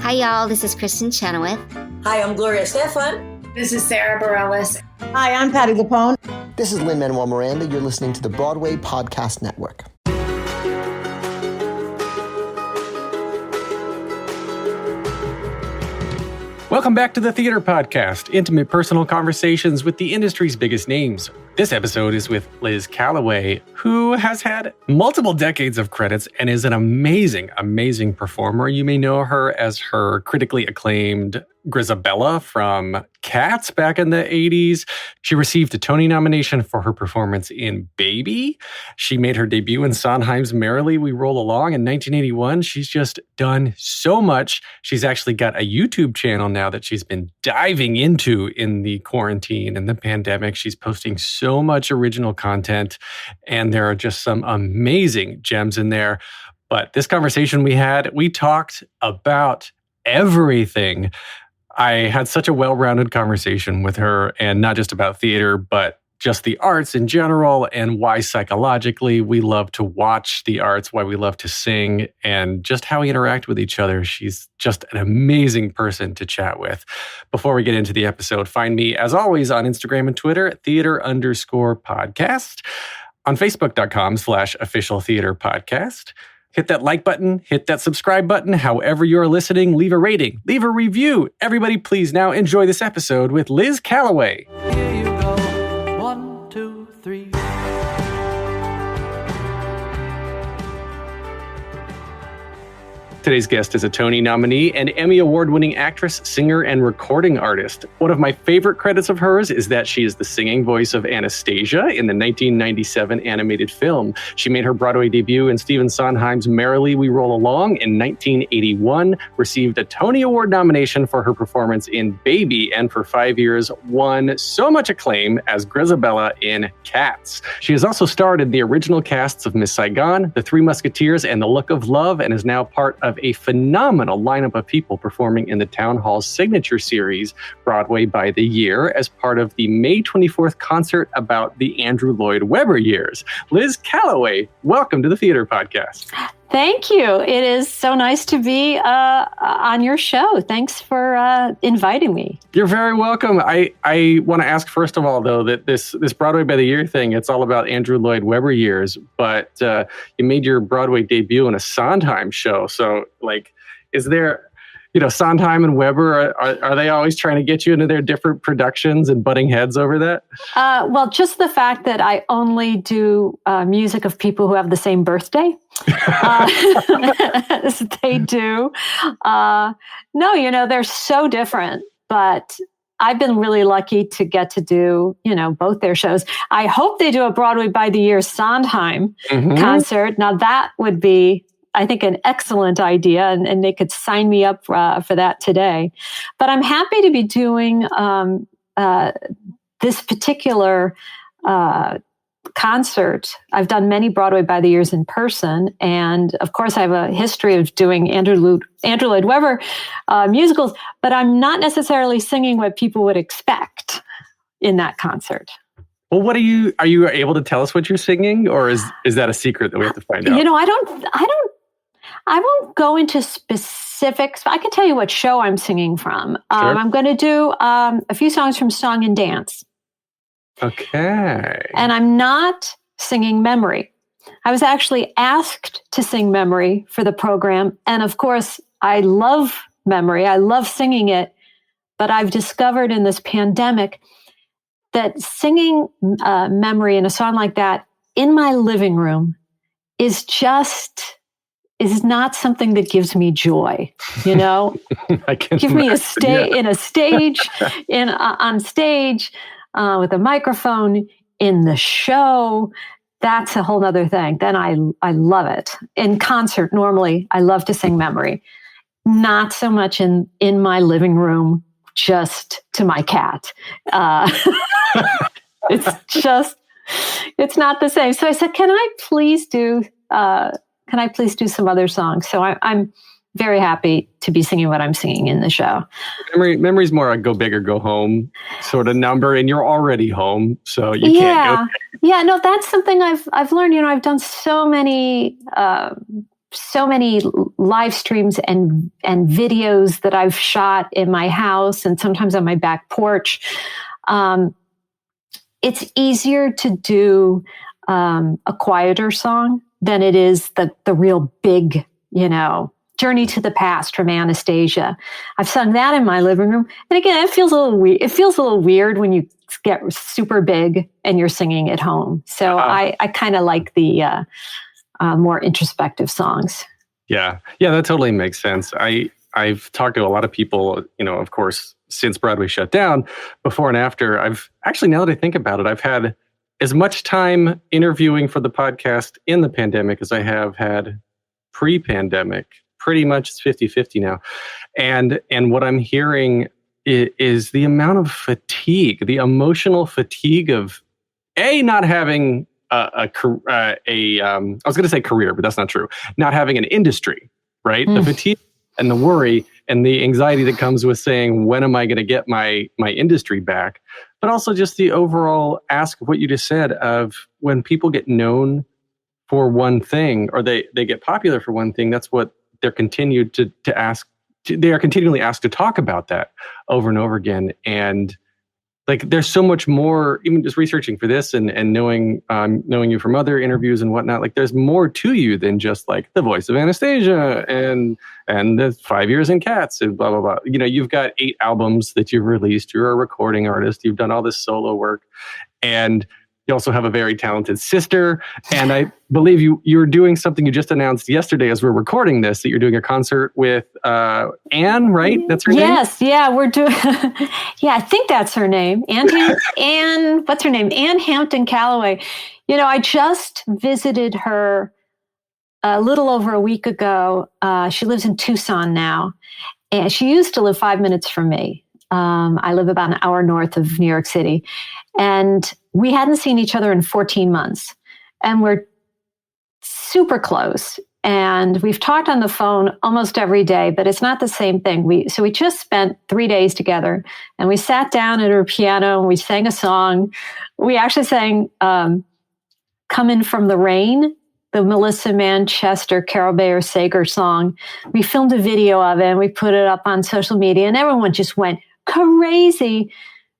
Hi, y'all. This is Kristen Chenoweth. Hi, I'm Gloria Stefan. This is Sarah Bareilles. Hi, I'm Patti LuPone. This is Lin-Manuel Miranda. You're listening to the Broadway Podcast Network. Welcome back to the Theater Podcast, intimate personal conversations with the industry's biggest names. This episode is with Liz Callaway, who has had multiple decades of credits and is an amazing, amazing performer. You may know her as her critically acclaimed Grizabella from Cats back in the 80s. She received a Tony nomination for her performance in Baby. She made her debut in Sondheim's Merrily, We Roll Along in 1981. She's just done so much. She's actually got a YouTube channel now that she's been diving into in the quarantine and the pandemic. She's posting so much original content, and there are just some amazing gems in there. But this conversation we talked about everything. I had such a well-rounded conversation with her, and not just about theater, but just the arts in general, and why psychologically we love to watch the arts, why we love to sing, and just how we interact with each other. She's just an amazing person to chat with. Before we get into the episode, find me, as always, on Instagram and Twitter at theater_podcast, on Facebook.com/official theater podcast. Hit that like button, hit that subscribe button, however you're listening, leave a rating, leave a review. Everybody, please now enjoy this episode with Liz Callaway. Here you go. 1, 2, 3. Today's guest is a Tony nominee and Emmy Award-winning actress, singer, and recording artist. One of my favorite credits of hers is that she is the singing voice of Anastasia in the 1997 animated film. She made her Broadway debut in Stephen Sondheim's Merrily, We Roll Along in 1981, received a Tony Award nomination for her performance in Baby, and for 5 years won so much acclaim as Grizabella in Cats. She has also starred in the original casts of Miss Saigon, The Three Musketeers, and The Look of Love, and is now part of a phenomenal lineup of people performing in the Town Hall signature series, Broadway by the Year, as part of the May 24th concert about the Andrew Lloyd Webber years. Liz Callaway, welcome to the Theater Podcast. Thank you. It is so nice to be on your show. Thanks for inviting me. You're very welcome. I want to ask, first of all, though, that this Broadway by the Year thing, it's all about Andrew Lloyd Webber years, but you made your Broadway debut in a Sondheim show. So, is there, Sondheim and Webber, are they always trying to get you into their different productions and butting heads over that? Well, just the fact that I only do music of people who have the same birthday. As they do. No, they're so different, but I've been really lucky to get to do, both their shows. I hope they do a Broadway by the Year Sondheim concert. Now that would be, I think, an excellent idea, and they could sign me up for that today. But I'm happy to be doing this particular concert. I've done many Broadway by the Years in person, and of course I have a history of doing Andrew Lloyd Webber musicals, but I'm not necessarily singing what people would expect in that concert. Well, are you able to tell us what you're singing, or is that a secret that we have to find out? I won't go into specifics. I can tell you what show I'm singing from. Sure. I'm going to do a few songs from Song and Dance. Okay. And I'm not singing Memory. I was actually asked to sing Memory for the program. And of course, I love Memory. I love singing it. But I've discovered in this pandemic that singing Memory in a song like that in my living room is not something that gives me joy, Give me on stage with a microphone in the show. That's a whole other thing. Then I love it. In concert, normally I love to sing Memory. Not so much in my living room, just to my cat. It's not the same. So I said, can I please do some other songs? So I'm very happy to be singing what I'm singing in the show. Memory's more a go big or go home sort of number, and you're already home, so you can't go. Yeah, no, that's something I've learned. I've done so many so many live streams and videos that I've shot in my house and sometimes on my back porch. It's easier to do a quieter song than it is the real big, Journey to the Past from Anastasia. I've sung that in my living room. And again, it feels a little weird. It feels a little weird when you get super big and you're singing at home. So I kind of like the more introspective songs. Yeah, that totally makes sense. I've talked to a lot of people, of course, since Broadway shut down, before and after. I've actually, now that I think about it, I've had as much time interviewing for the podcast in the pandemic as I have had pre-pandemic. Pretty much it's 50-50 now. And what I'm hearing is the amount of fatigue, the emotional fatigue of not having I was going to say career, but that's not true. Not having an industry, right? The fatigue and the worry and the anxiety that comes with saying, when am I going to get my industry back? But also just the overall ask of what you just said of when people get known for one thing or they get popular for one thing, that's what they're continued to ask. They are continually asked to talk about that over and over again. And like, there's so much more, even just researching for this and knowing you from other interviews and whatnot, like there's more to you than just like the voice of Anastasia and the 5 years in Cats and blah, blah, blah. You've got 8 albums that you've released. You're a recording artist. You've done all this solo work. And you also have a very talented sister. And I believe you're doing something you just announced yesterday as we're recording this, that you're doing a concert with Anne, right? That's her name? Yes, yeah, we're doing, I think that's her name. Anne, what's her name? Anne Hampton Callaway. I just visited her a little over a week ago. She lives in Tucson now. And she used to live 5 minutes from me. I live about an hour north of New York City. And we hadn't seen each other in 14 months. And we're super close. And we've talked on the phone almost every day, but it's not the same thing. We just spent 3 days together and we sat down at her piano and we sang a song. We actually sang Comin' from the Rain, the Melissa Manchester, Carol Bayer Sager song. We filmed a video of it and we put it up on social media and everyone just went crazy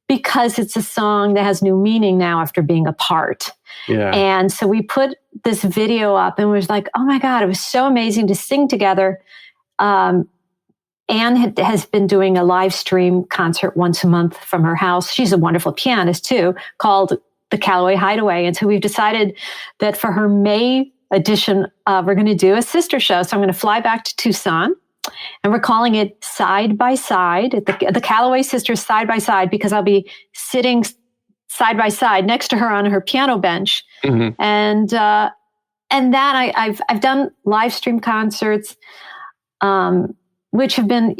because it's a song that has new meaning now after being apart. Yeah. And so we put this video up and was like, oh my God, it was so amazing to sing together. Anne has been doing a live stream concert once a month from her house. She's a wonderful pianist too, called the Callaway Hideaway. And so we've decided that for her May edition, we're going to do a sister show. So I'm going to fly back to Tucson. And we're calling it Side by Side, the Callaway Sisters Side by Side, because I'll be sitting side by side next to her on her piano bench. Mm-hmm. And that I've done live stream concerts, which have been,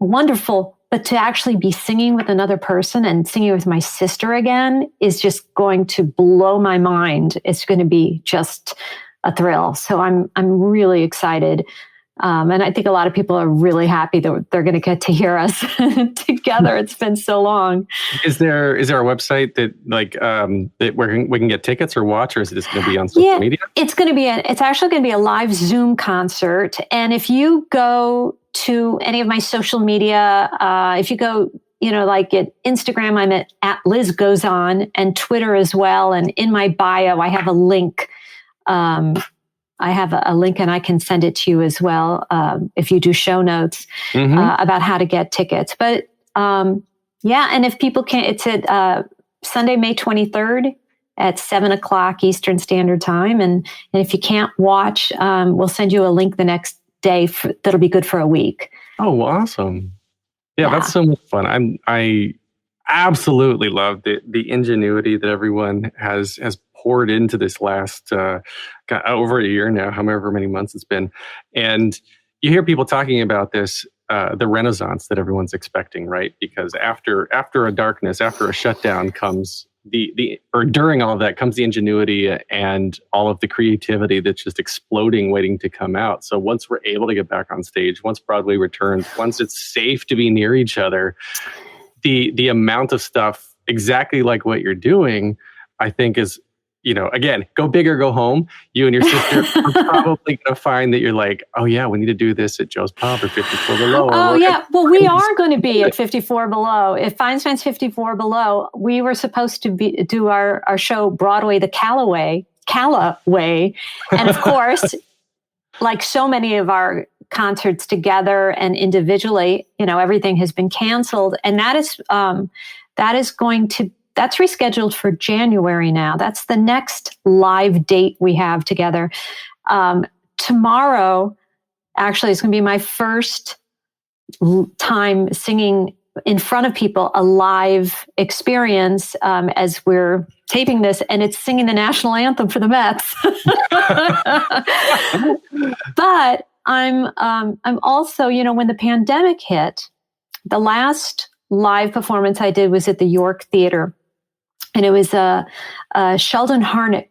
wonderful. But to actually be singing with another person and singing with my sister again is just going to blow my mind. It's going to be just a thrill. So I'm really excited. And I think a lot of people are really happy that they're going to get to hear us together. It's been so long. Is there a website that that where we can get tickets or watch, or is it just going to be on social media? It's actually going to be a live Zoom concert. And if you go to any of my social media, if you go, like at Instagram, I'm at Liz Goes On, and Twitter as well. And in my bio, I have a link. I have a link and I can send it to you as well if you do show notes about how to get tickets. But and if people can't, it's at Sunday, May 23rd at 7:00 Eastern Standard Time. And if you can't watch, we'll send you a link the next day that'll be good for a week. Oh, awesome. Yeah, that's so much fun. I absolutely love the ingenuity that everyone has poured into this last over a year now, however many months it's been. And you hear people talking about this, the renaissance that everyone's expecting, right? Because after a darkness, after a shutdown comes or during all of that comes the ingenuity and all of the creativity that's just exploding, waiting to come out. So once we're able to get back on stage, once Broadway returns, once it's safe to be near each other, the amount of stuff exactly like what you're doing, I think is again, go big or go home. You and your sister are probably going to find that you're like, oh yeah, we need to do this at Joe's Pub or 54 Below. Oh yeah. Well, we are going to be at 54 Below. At Feinstein's 54 Below, we were supposed to do our show Broadway, the Callaway. And of course, like so many of our concerts together and individually, everything has been canceled. And that's rescheduled for January now. That's the next live date we have together. Tomorrow, actually, is going to be my first time singing in front of people, a live experience as we're taping this, and it's singing the national anthem for the Mets. But I'm also, when the pandemic hit, the last live performance I did was at the York Theater. And it was a Sheldon Harnick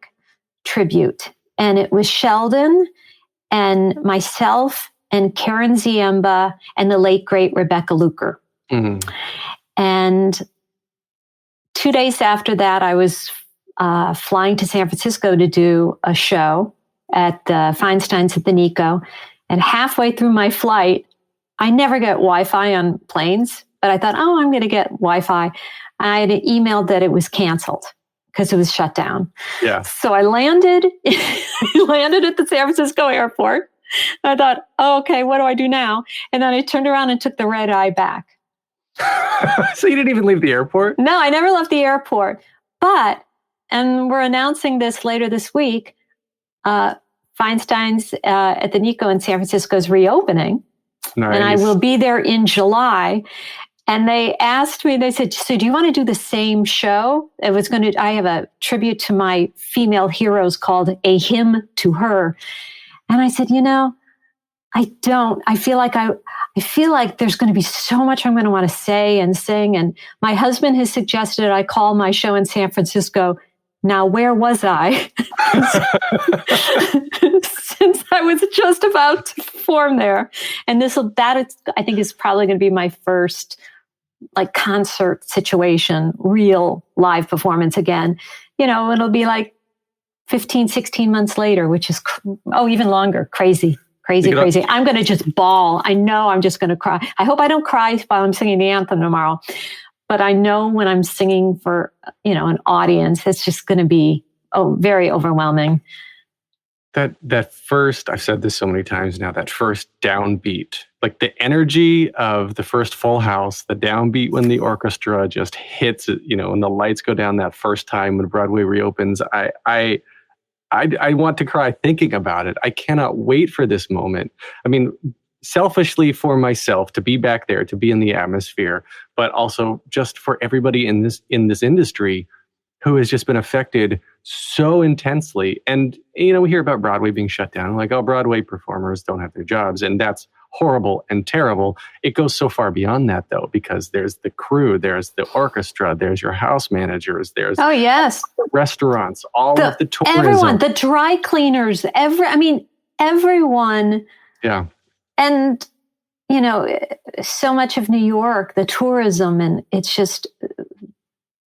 tribute. And it was Sheldon and myself and Karen Ziemba and the late, great Rebecca Luker. Mm-hmm. And 2 days after that, I was flying to San Francisco to do a show at the Feinstein's at the Nico. And halfway through my flight, I never get Wi-Fi on planes, but I thought, I'm going to get Wi-Fi. I had emailed that it was canceled because it was shut down. Yeah. So I landed at the San Francisco airport. I thought, okay, what do I do now? And then I turned around and took the red eye back. So you didn't even leave the airport? No, I never left the airport. And we're announcing this later this week, Feinstein's at the Nico in San Francisco is reopening. Nice. And I will be there in July. And they asked me, they said, so do you want to do the same show? I have a tribute to my female heroes called A Hymn to Her. And I said, I don't. I feel like there's going to be so much I'm going to want to say and sing. And my husband has suggested I call my show in San Francisco, Now Where Was I? Since I was just about to perform there. And I think is probably going to be my first like concert situation, real live performance again. It'll be like 15, 16 months later, which is, even longer. Crazy. I'm going to just bawl. I know I'm just going to cry. I hope I don't cry while I'm singing the anthem tomorrow. But I know when I'm singing for, an audience, it's just going to be very overwhelming. That first, I've said this so many times now, that first downbeat, like the energy of the first Full House, the downbeat when the orchestra just hits it, when the lights go down that first time when Broadway reopens, I want to cry thinking about it. I cannot wait for this moment. I mean, selfishly for myself to be back there, to be in the atmosphere, but also just for everybody in this industry who has just been affected so intensely. And, we hear about Broadway being shut down, like, Broadway performers don't have their jobs. And that's horrible and terrible. It goes so far beyond that, though, because there's the crew, there's the orchestra, there's your house managers, there's yes, the restaurants, of the tourism. Everyone, the dry cleaners, everyone. Yeah. And, so much of New York, the tourism, and it's just...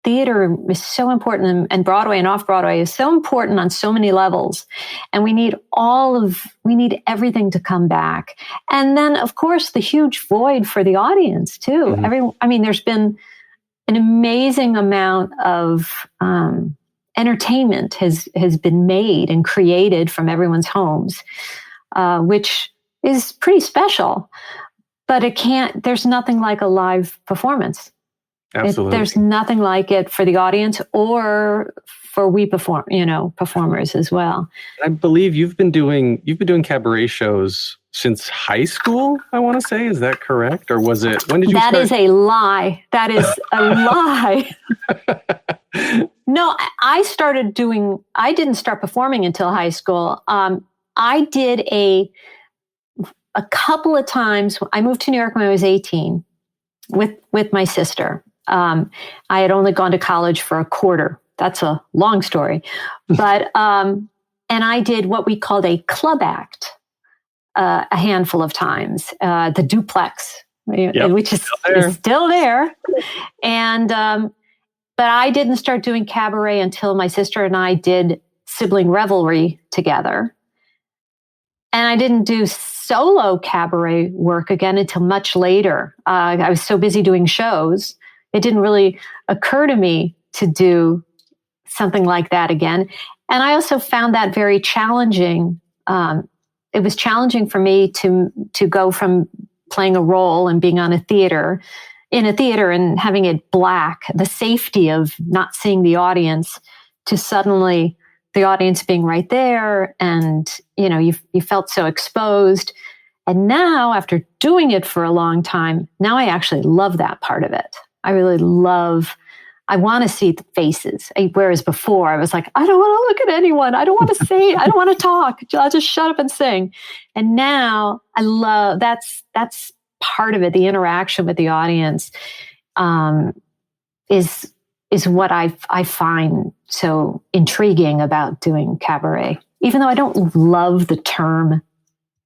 Theater is so important, and Broadway and off-Broadway is so important on so many levels. And we need everything to come back. And then, of course, the huge void for the audience, too. Mm-hmm. There's been an amazing amount of entertainment has been made and created from everyone's homes, which is pretty special. But there's nothing like a live performance. Absolutely. There's nothing like it for the audience or for performers as well. I believe you've been doing cabaret shows since high school, I want to say. Is that correct? Or when did you start? That is a lie. That is a lie. No, I didn't start performing until high school. I did a couple of times. I moved to New York when I was 18 with my sister. I had only gone to college for a quarter. That's a long story. But, and I did what we called a club act a handful of times, the duplex, which is still there. And But I didn't start doing cabaret until my sister and I did Sibling Revelry together. And I didn't do solo cabaret work again until much later. I was so busy doing shows. It didn't really occur to me to do something like that again. And I also found that very challenging. It was challenging for me to go from playing a role and being in a theater and having it black, the safety of not seeing the audience, to suddenly the audience being right there, and you felt so exposed. And now, after doing it for a long time, now I actually love that part of it. I really love. I want to see the faces. Whereas before, I was like, I don't want to look at anyone. I don't want to say. I don't want to talk. I'll just shut up and sing. And now I love that's part of it. The interaction with the audience is what I find so intriguing about doing cabaret, even though I don't love the term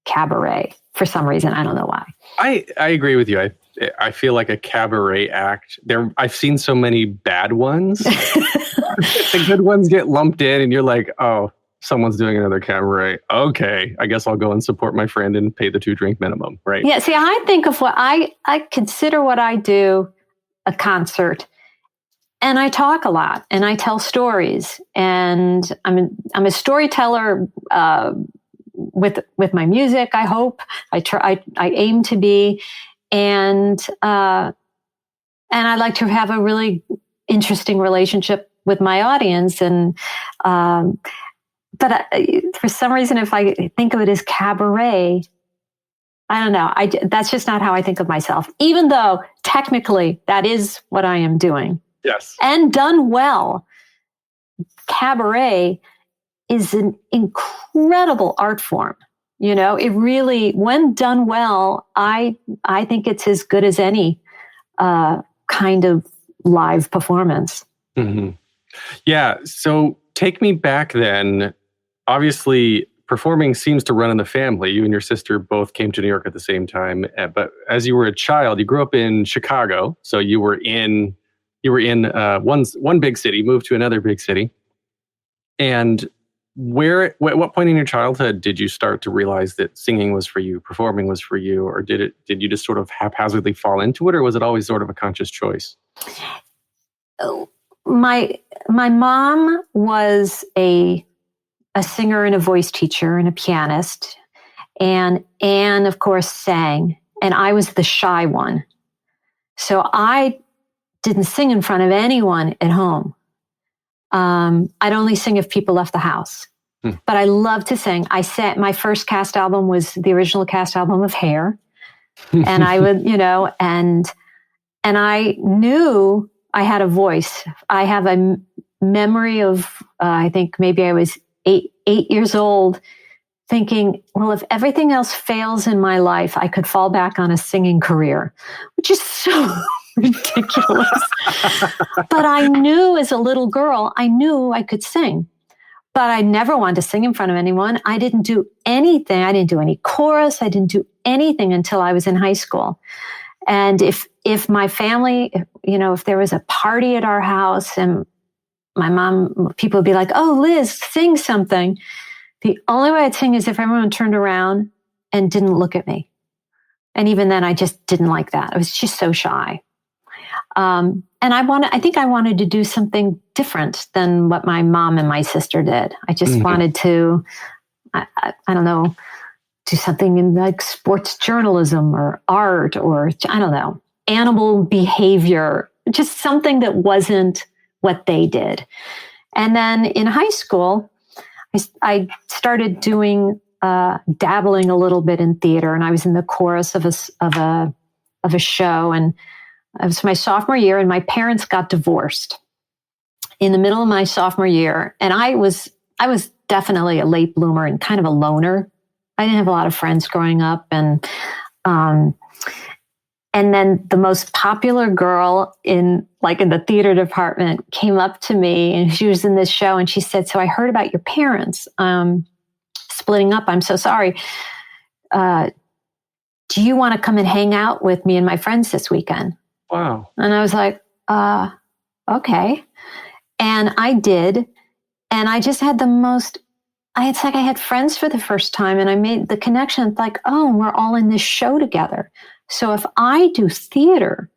cabaret for some reason. I don't know why. I agree with you. I feel like a cabaret act. I've seen so many bad ones. The good ones get lumped in, and you're like, oh, someone's doing another cabaret. Okay, I guess I'll go and support my friend and pay the 2-drink minimum, right? Yeah. See, I think of what I consider what I do a concert. And I talk a lot, and I tell stories, and I'm a storyteller with my music. I hope I aim to be, and I like to have a really interesting relationship with my audience. And but for some reason, if I think of it as cabaret, I don't know. That's just not how I think of myself. Even though technically that is what I am doing. Yes. And done well, cabaret is an incredible art form. It really, when done well, I think it's as good as any kind of live performance. Mm-hmm. Yeah. So take me back then. Obviously, performing seems to run in the family. You and your sister both came to New York at the same time. But as you were a child, you grew up in Chicago. So you were in one big city, moved to another big city. And at what point in your childhood did you start to realize that singing was for you, performing was for you, or did you just sort of haphazardly fall into it, or was it always sort of a conscious choice? My mom was a singer and a voice teacher and a pianist, and Anne, of course, sang, and I was the shy one. So I didn't sing in front of anyone at home. I'd only sing if people left the house. But I love to sing. My first cast album was the original cast album of Hair. And I would, and I knew I had a voice. I have a memory of, I think maybe I was eight years old, thinking, well, if everything else fails in my life, I could fall back on a singing career, which is so ridiculous. But I knew as a little girl, I knew I could sing. But I never wanted to sing in front of anyone. I didn't do anything. I didn't do any chorus. I didn't do anything until I was in high school. And if my family, if there was a party at our house and my mom, people would be like, oh, Liz, sing something. The only way I'd sing is if everyone turned around and didn't look at me. And even then, I just didn't like that. I was just so shy. And I think I wanted to do something different than what my mom and my sister did. I just wanted to, I don't know, do something in like sports journalism or art or, I don't know, animal behavior, just something that wasn't what they did. And then in high school, I started doing, dabbling a little bit in theater, and I was in the chorus of a show, and it was my sophomore year, and my parents got divorced in the middle of my sophomore year. And I was definitely a late bloomer and kind of a loner. I didn't have a lot of friends growing up. And then the most popular girl in the theater department came up to me, and she was in this show, and she said, so I heard about your parents splitting up. I'm so sorry. Do you want to come and hang out with me and my friends this weekend? Wow. And I was like, okay. And I did. And I just had it's like I had friends for the first time, and I made the connection like, oh, we're all in this show together. So if I do theater,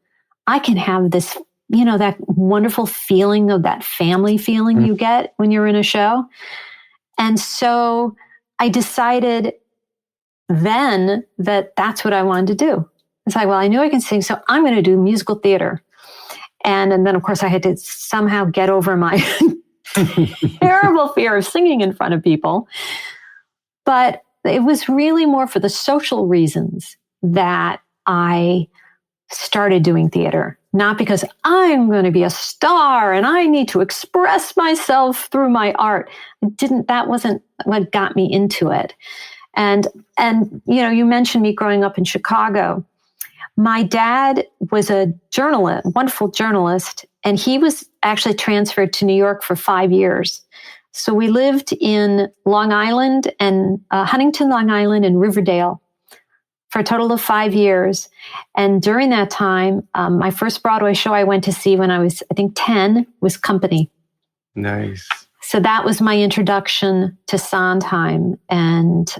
I can have this, that wonderful feeling of that family feeling you get when you're in a show. And so I decided then that that's what I wanted to do. It's like, well, I knew I can sing, so I'm going to do musical theater. And then, of course, I had to somehow get over my terrible fear of singing in front of people. But it was really more for the social reasons that I started doing theater, not because I'm going to be a star and I need to express myself through my art. That wasn't what got me into it. And you mentioned me growing up in Chicago. My dad was a journalist, wonderful journalist, and he was actually transferred to New York for 5 years. So we lived in Long Island and Huntington, Long Island, and Riverdale for a total of 5 years. And during that time, my first Broadway show I went to see when I was, I think, 10 was Company. Nice. So that was my introduction to Sondheim. And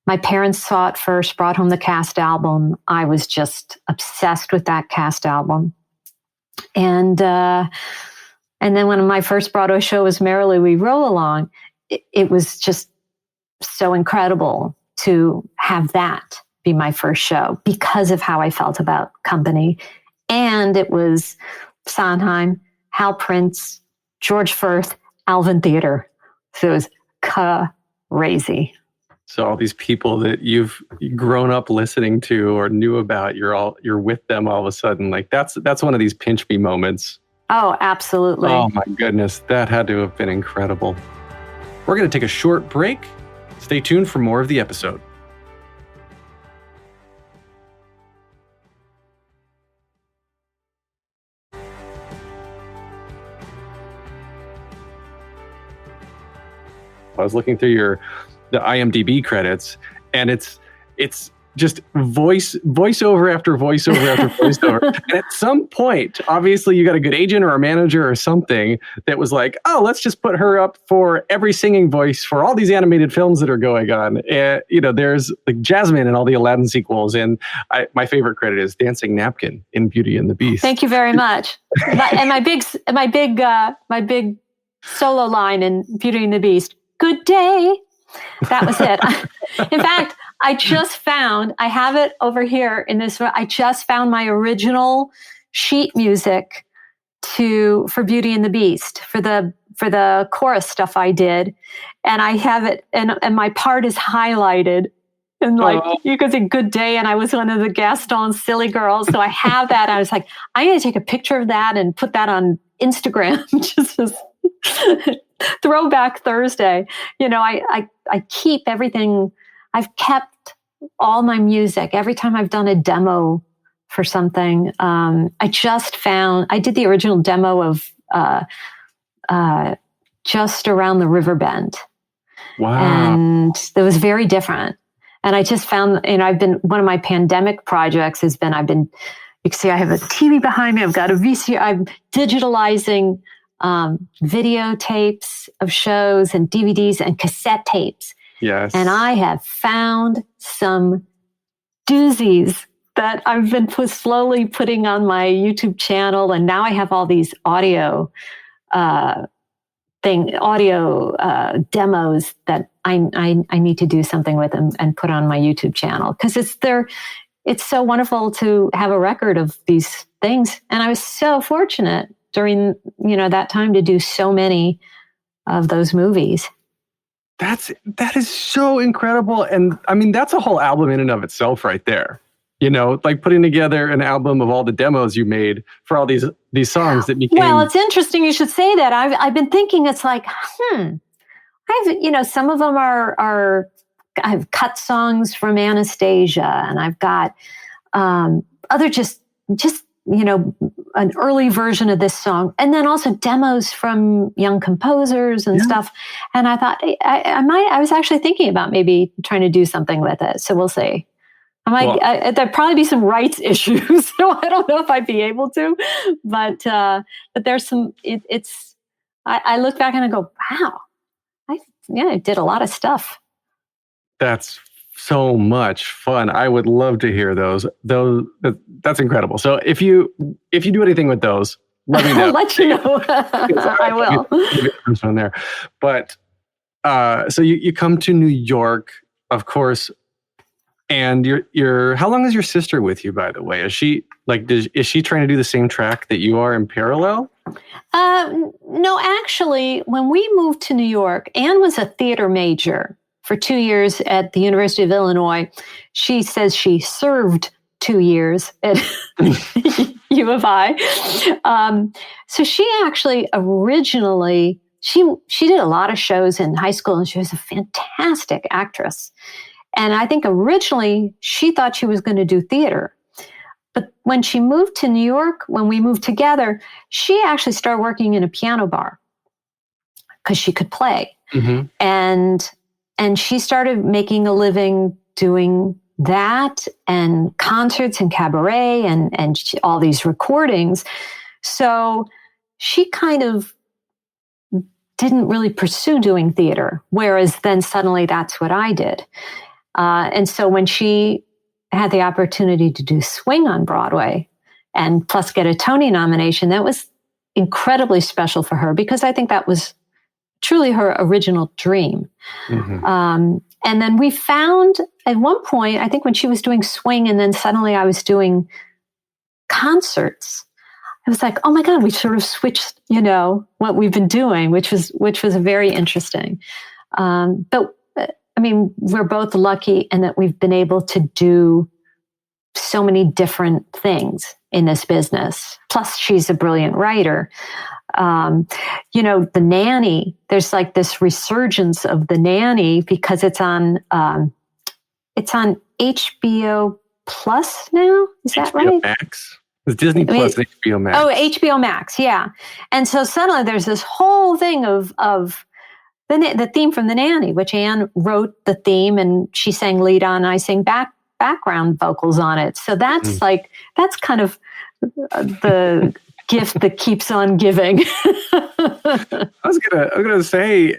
my parents saw it first, brought home the cast album. I was just obsessed with that cast album. And then when my first Broadway show was Merrily, We Roll Along, it was just so incredible to have that be my first show because of how I felt about Company. And it was Sondheim, Hal Prince, George Firth, Alvin Theater. So it was crazy. So all these people that you've grown up listening to or knew about, you're with them all of a sudden. Like that's one of these pinch me moments. Oh, absolutely. Oh my goodness, that had to have been incredible. We're going to take a short break. Stay tuned for more of the episode. I was looking through the IMDb credits, and it's just voiceover after voiceover after voiceover. And at some point, obviously, you got a good agent or a manager or something that was like, oh, let's just put her up for every singing voice for all these animated films that are going on. And, there's like Jasmine in all the Aladdin sequels. And my favorite credit is Dancing Napkin in Beauty and the Beast. Thank you very much. And my big solo line in Beauty and the Beast, good day. That was it. In fact, I have it over here in this room. I just found my original sheet music for Beauty and the Beast for the chorus stuff I did. And I have it, and my part is highlighted. And you could say good day. And I was one of the Gaston's silly girls. So I have that. I was like, I'm going to take a picture of that and put that on Instagram. Just as Throwback Thursday. I keep everything. I've kept all my music. Every time I've done a demo for something, I did the original demo of Just Around the River Bend. Wow. And it was very different. And I just found, one of my pandemic projects has been, you can see I have a TV behind me. I've got a VCR. I'm digitalizing videotapes of shows and DVDs and cassette tapes. Yes. And I have found some doozies that I've been slowly putting on my YouTube channel. And now I have all these audio demos that I need to do something with them and put on my YouTube channel. Because it's so wonderful to have a record of these things. And I was so fortunate during that time to do so many of those movies. That is so incredible. And I mean, that's a whole album in and of itself right there. Like putting together an album of all the demos you made for all these songs that became... Well, it's interesting you should say that. I've been thinking, it's like, some of them I've cut songs from Anastasia, and I've got other just an early version of this song, and then also demos from young composers and stuff. And I thought I was actually thinking about maybe trying to do something with it. So we'll see. I'm like, there'd probably be some rights issues, so I don't know if I'd be able to. But there's some. I look back and I go, wow, I did a lot of stuff. That's so much fun. I would love to hear those. That's incredible. So if you do anything with those, let me know. I'll let you know. I will. First one there, but so you come to New York, of course, and you're. How long is your sister with you, by the way? Is she is she trying to do the same track that you are in parallel? No, actually, when we moved to New York, Anne was a theater major for 2 years at the University of Illinois. She says she served 2 years at U of I. So she actually originally, she did a lot of shows in high school, and she was a fantastic actress. And I think originally she thought she was going to do theater. But when she moved to New York, when we moved together, she actually started working in a piano bar because she could play. Mm-hmm. And she started making a living doing that and concerts and cabaret and all these recordings. So she kind of didn't really pursue doing theater, whereas then suddenly that's what I did. And so when she had the opportunity to do swing on Broadway and plus get a Tony nomination, that was incredibly special for her because I think that was truly her original dream. Mm-hmm. And then we found at one point, I think when she was doing swing and then suddenly I was doing concerts, I was like, oh my God, we sort of switched, what we've been doing, which was very interesting. But I mean, we're both lucky in that we've been able to do so many different things in this business. Plus, she's a brilliant writer. The Nanny, there's like this resurgence of The Nanny because it's on HBO Plus now. Is that HBO right? Max. It's Disney Plus, HBO Max. Oh, HBO Max, yeah. And so suddenly there's this whole thing of the theme from The Nanny, which Anne wrote the theme and she sang lead on, and I sang background vocals on it. So that's that's kind of the gift that keeps on giving. I was gonna say,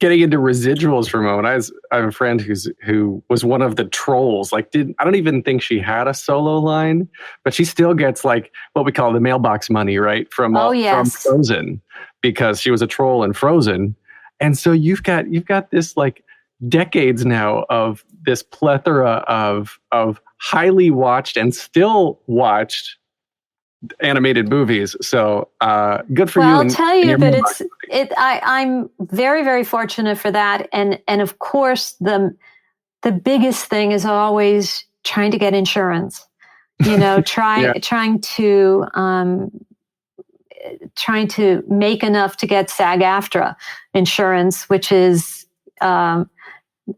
getting into residuals for a moment. I have a friend who was one of the trolls. I don't even think she had a solo line, but she still gets like what we call the mailbox money, right? From Frozen, because she was a troll in Frozen. And so you've got this like decades now of this plethora of highly watched and still watched animated movies. So good for you. Well, I'll tell you that I'm very, very fortunate for that. And of course, the biggest thing is always trying to get insurance. Trying to make enough to get SAG-AFTRA insurance, which is, I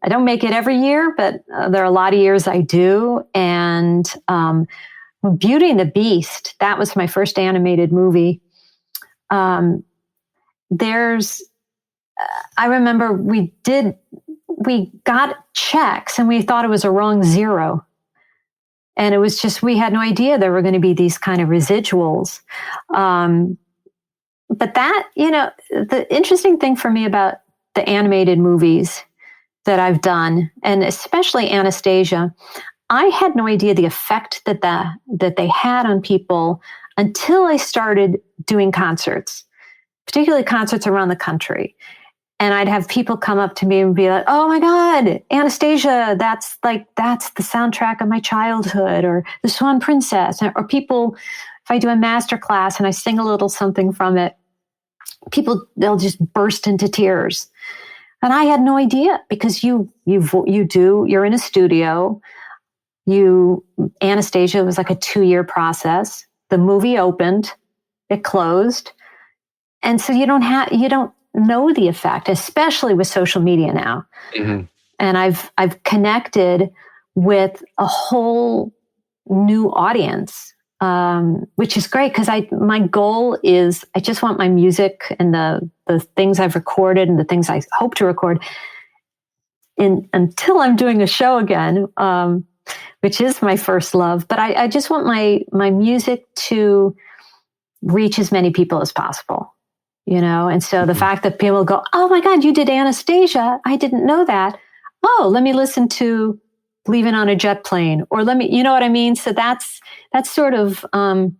don't make it every year, but there are a lot of years I do. And Beauty and the Beast, that was my first animated movie. I remember we got checks and we thought it was a wrong zero. And it was just, we had no idea there were going to be these kind of residuals. But that, the interesting thing for me about the animated movies that I've done, and especially Anastasia, I had no idea the effect that they had on people until I started doing concerts, particularly concerts around the country. And I'd have people come up to me and be like, oh my God, Anastasia, that's the soundtrack of my childhood, or The Swan Princess. Or people, if I do a master class and I sing a little something from it, they'll just burst into tears. And I had no idea, because you're in a studio. Anastasia was like a 2-year process. The movie opened, it closed. And so you don't know the effect, especially with social media now. Mm-hmm. And I've connected with a whole new audience, which is great, because my goal is I just want my music and the things I've recorded and the things I hope to record until I'm doing a show again. which is my first love. But I just want my music to reach as many people as possible, And so the fact that people go, oh my God, you did Anastasia. I didn't know that. Oh, let me listen to Leaving on a Jet Plane, or let me, you know what I mean? So that's sort of kind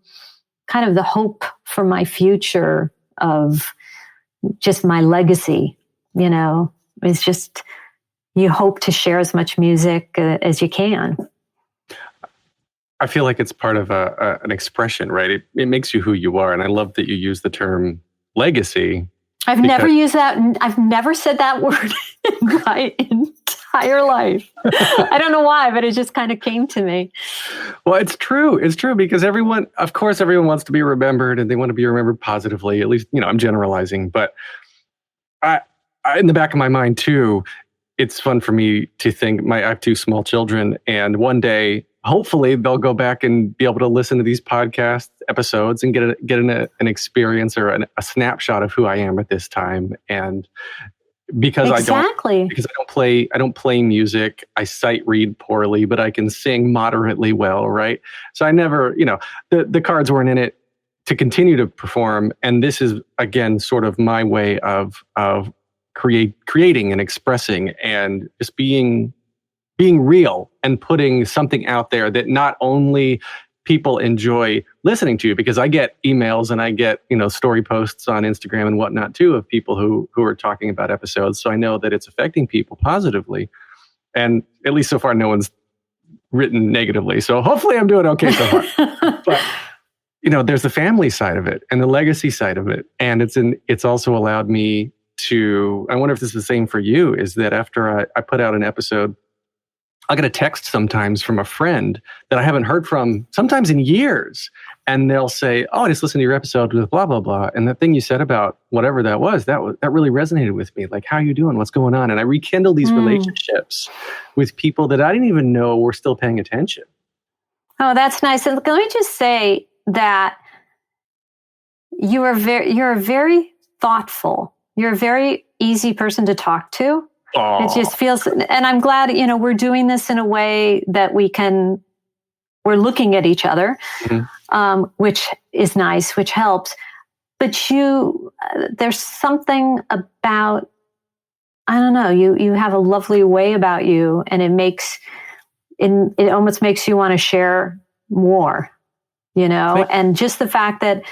of the hope for my future of just my legacy, is just you hope to share as much music as you can. I feel like it's part of an expression, right? It makes you who you are. And I love that you use the term legacy. I've never used that. I've never said that word in my entire life. I don't know why, but it just kind of came to me. Well, it's true. It's true because everyone wants to be remembered and they want to be remembered positively. At least, I'm generalizing. But I in the back of my mind too, it's fun for me to think I have two small children, and one day, hopefully they'll go back and be able to listen to these podcast episodes and get an experience or a snapshot of who I am at this time. And because I don't play music, I sight read poorly, but I can sing moderately well, right? So I never, the cards weren't in it to continue to perform. And this is again sort of my way of creating and expressing and just being real and putting something out there that not only people enjoy listening to, because I get emails and I get, story posts on Instagram and whatnot too of people who are talking about episodes. So I know that it's affecting people positively. And at least so far, no one's written negatively. So hopefully I'm doing okay so far. But, there's the family side of it and the legacy side of it. And it's also allowed me to, I wonder if this is the same for you, is that after I put out an episode, I'll get a text sometimes from a friend that I haven't heard from sometimes in years. And they'll say, oh, I just listened to your episode with blah, blah, blah. And the thing you said about whatever that really resonated with me. Like, how are you doing? What's going on? And I rekindle these relationships with people that I didn't even know were still paying attention. Oh, that's nice. And let me just say that you're a very thoughtful, you're a very easy person to talk to. Aww. It just feels, and I'm glad, we're doing this in a way that we're looking at each other, which is nice, which helps. But there's something about, I don't know, you have a lovely way about you, and it almost makes you want to share more, and just the fact that,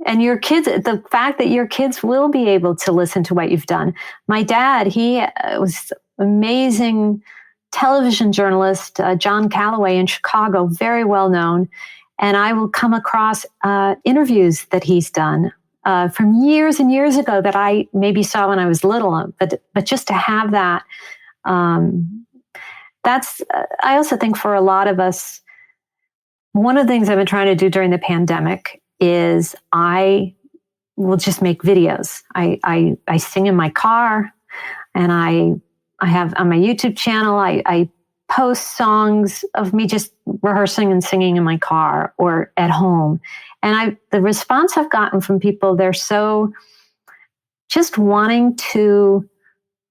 and the fact that your kids will be able to listen to what you've done. My dad, he was amazing television journalist, John Callaway in Chicago, very well known. And I will come across interviews that he's done from years and years ago that I maybe saw when I was little. But just to have that, that's, I also think for a lot of us, one of the things I've been trying to do during the pandemic is I will just make videos. I sing in my car, and I have on my YouTube channel, I post songs of me just rehearsing and singing in my car or at home. And the response I've gotten from people, they're so just wanting to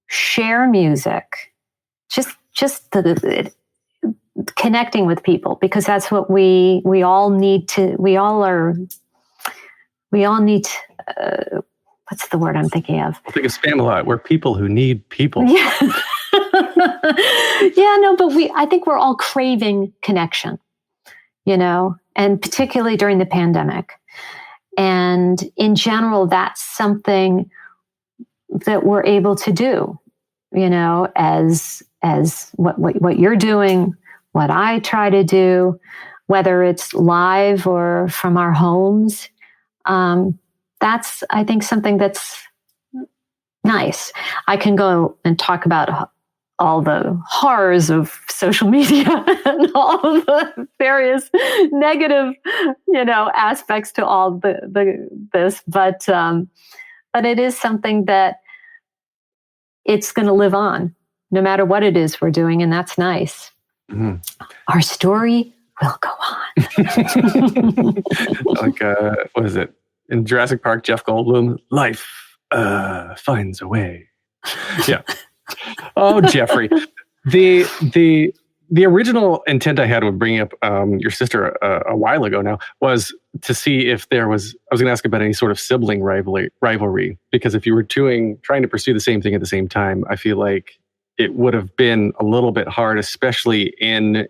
share music, just the connecting with people, because that's what we all need to, we all need, what's the word I'm thinking of? I think of spam a lot. We're people who need people. Yeah. Yeah, no, but I think we're all craving connection, and particularly during the pandemic. And in general, that's something that we're able to do, as what you're doing, what I try to do, whether it's live or from our homes. That's, I think, something that's nice. I can go and talk about all the horrors of social media and all of the various negative, aspects to all this, but it is something that it's going to live on, no matter what it is we're doing, and that's nice. Mm-hmm. Our story will go on. Like, what is it? In Jurassic Park, Jeff Goldblum, life finds a way. Yeah. Oh, Jeffrey. The the original intent I had with bringing up your sister a while ago now was to see if there was, I was going to ask about any sort of sibling rivalry, because if you were trying to pursue the same thing at the same time, I feel like it would have been a little bit hard, especially in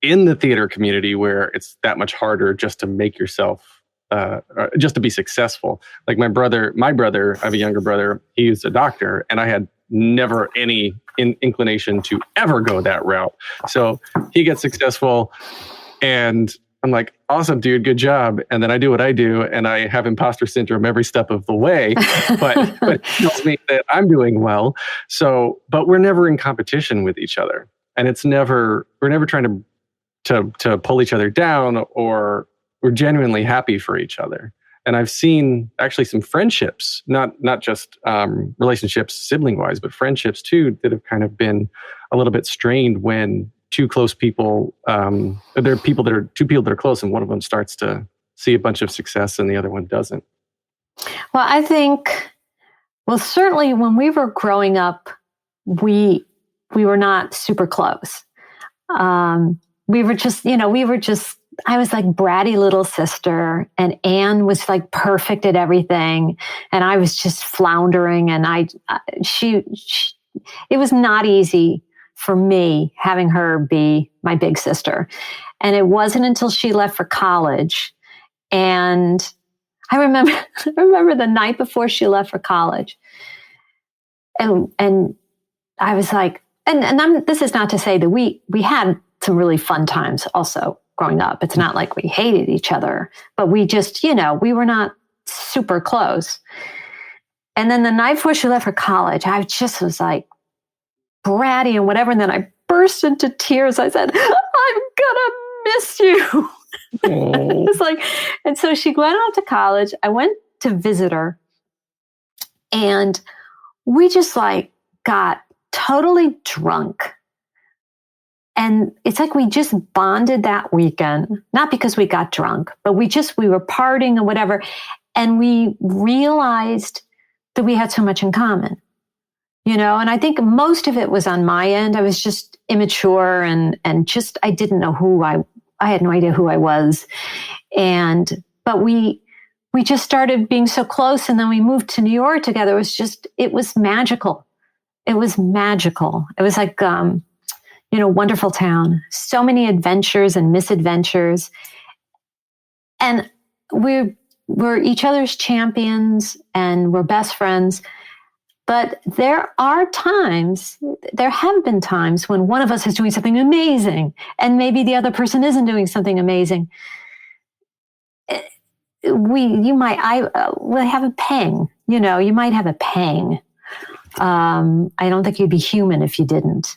the theater community where it's that much harder just to make yourself, just to be successful. Like my brother, I have a younger brother, he's a doctor, and I had never any inclination to ever go that route. So he gets successful and I'm like, awesome, dude, good job. And then I do what I do and I have imposter syndrome every step of the way, but it tells me that I'm doing well. So, but we're never in competition with each other. And we're never trying to pull each other down, or we're genuinely happy for each other. And I've seen actually some friendships, not just relationships sibling-wise, but friendships too, that have kind of been a little bit strained when two close people, there are two people that are close, and one of them starts to see a bunch of success and the other one doesn't. Well, I think, certainly when we were growing up, we were not super close. We were just, I was like bratty little sister, and Anne was like perfect at everything, and I was just floundering. And it was not easy for me having her be my big sister. And it wasn't until she left for college, and I remember the night before she left for college, and I was like, this is not to say that we had some really fun times also growing up. It's not like we hated each other, but we just, we were not super close. And then the night before she left for college, I just was like bratty and whatever. And then I burst into tears. I said, I'm gonna miss you. It's like, and so she went off to college. I went to visit her, and we just like got totally drunk. And it's like we just bonded that weekend, not because we got drunk, but we were partying and whatever. And we realized that we had so much in common, and I think most of it was on my end. I was just immature and just, I didn't know I had no idea who I was. But we just started being so close. And then we moved to New York together. It was magical. It was magical. It was like, wonderful town, so many adventures and misadventures. And we're each other's champions and we're best friends. But there have been times when one of us is doing something amazing and maybe the other person isn't doing something amazing. We'll have a pang, you might have a pang. I don't think you'd be human if you didn't.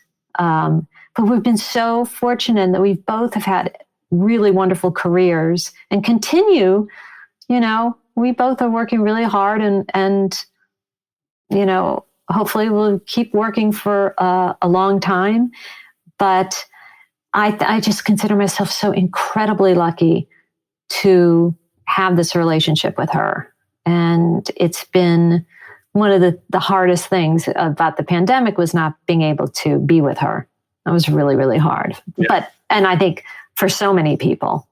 But we've been so fortunate that we both have had really wonderful careers and continue, we both are working really hard and hopefully we'll keep working for a long time. But I just consider myself so incredibly lucky to have this relationship with her. And it's been one of the hardest things about the pandemic was not being able to be with her. That was really, really hard. Yeah. And I think for so many people.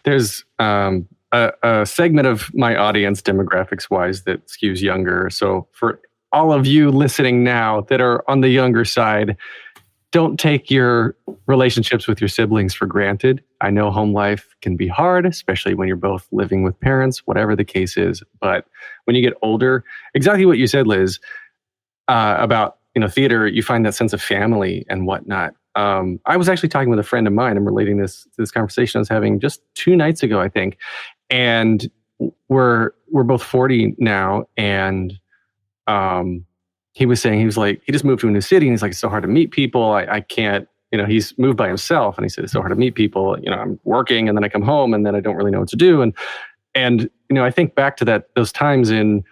There's a segment of my audience demographics wise that skews younger. So for all of you listening now that are on the younger side, don't take your relationships with your siblings for granted. I know home life can be hard, especially when you're both living with parents, whatever the case is. But when you get older, exactly what you said, Liz, about theater, you find that sense of family and whatnot. I was actually talking with a friend of mine. I'm relating this to this conversation I was having just 2 nights ago, I think. And we're both 40 now. And he was saying, he was like, he just moved to a new city. And he's like, it's so hard to meet people. I can't, he's moved by himself. And he said, it's so hard to meet people. I'm working and then I come home and then I don't really know what to do. And I think back to those times in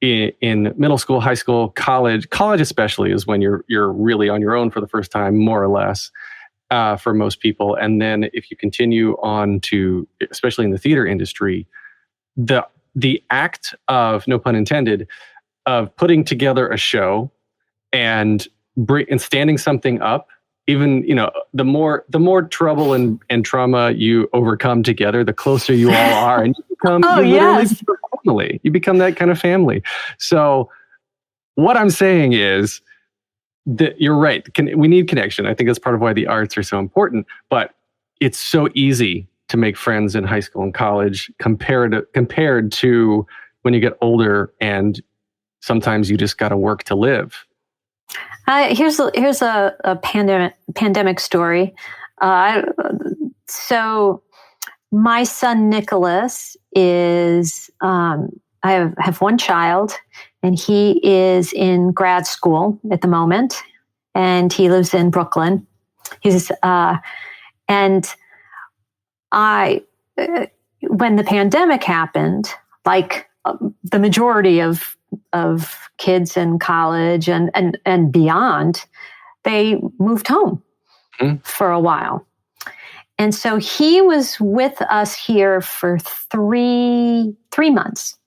middle school, high school, college especially is when you're really on your own for the first time, more or less, for most people. And then if you continue on to, especially in the theater industry, the act of, no pun intended, of putting together a show and standing something up even, the more trouble and trauma you overcome together, the closer you all are. And you become yes. become family. You become that kind of family. So what I'm saying is that you're right. We need connection. I think that's part of why the arts are so important. But it's so easy to make friends in high school and college compared to when you get older, and sometimes you just got to work to live. Here's a pandemic story. So my son Nicholas is I have one child, and he is in grad school at the moment, and he lives in Brooklyn. And I when the pandemic happened, like the majority of kids in college and beyond, they moved home for a while. And so he was with us here for three months.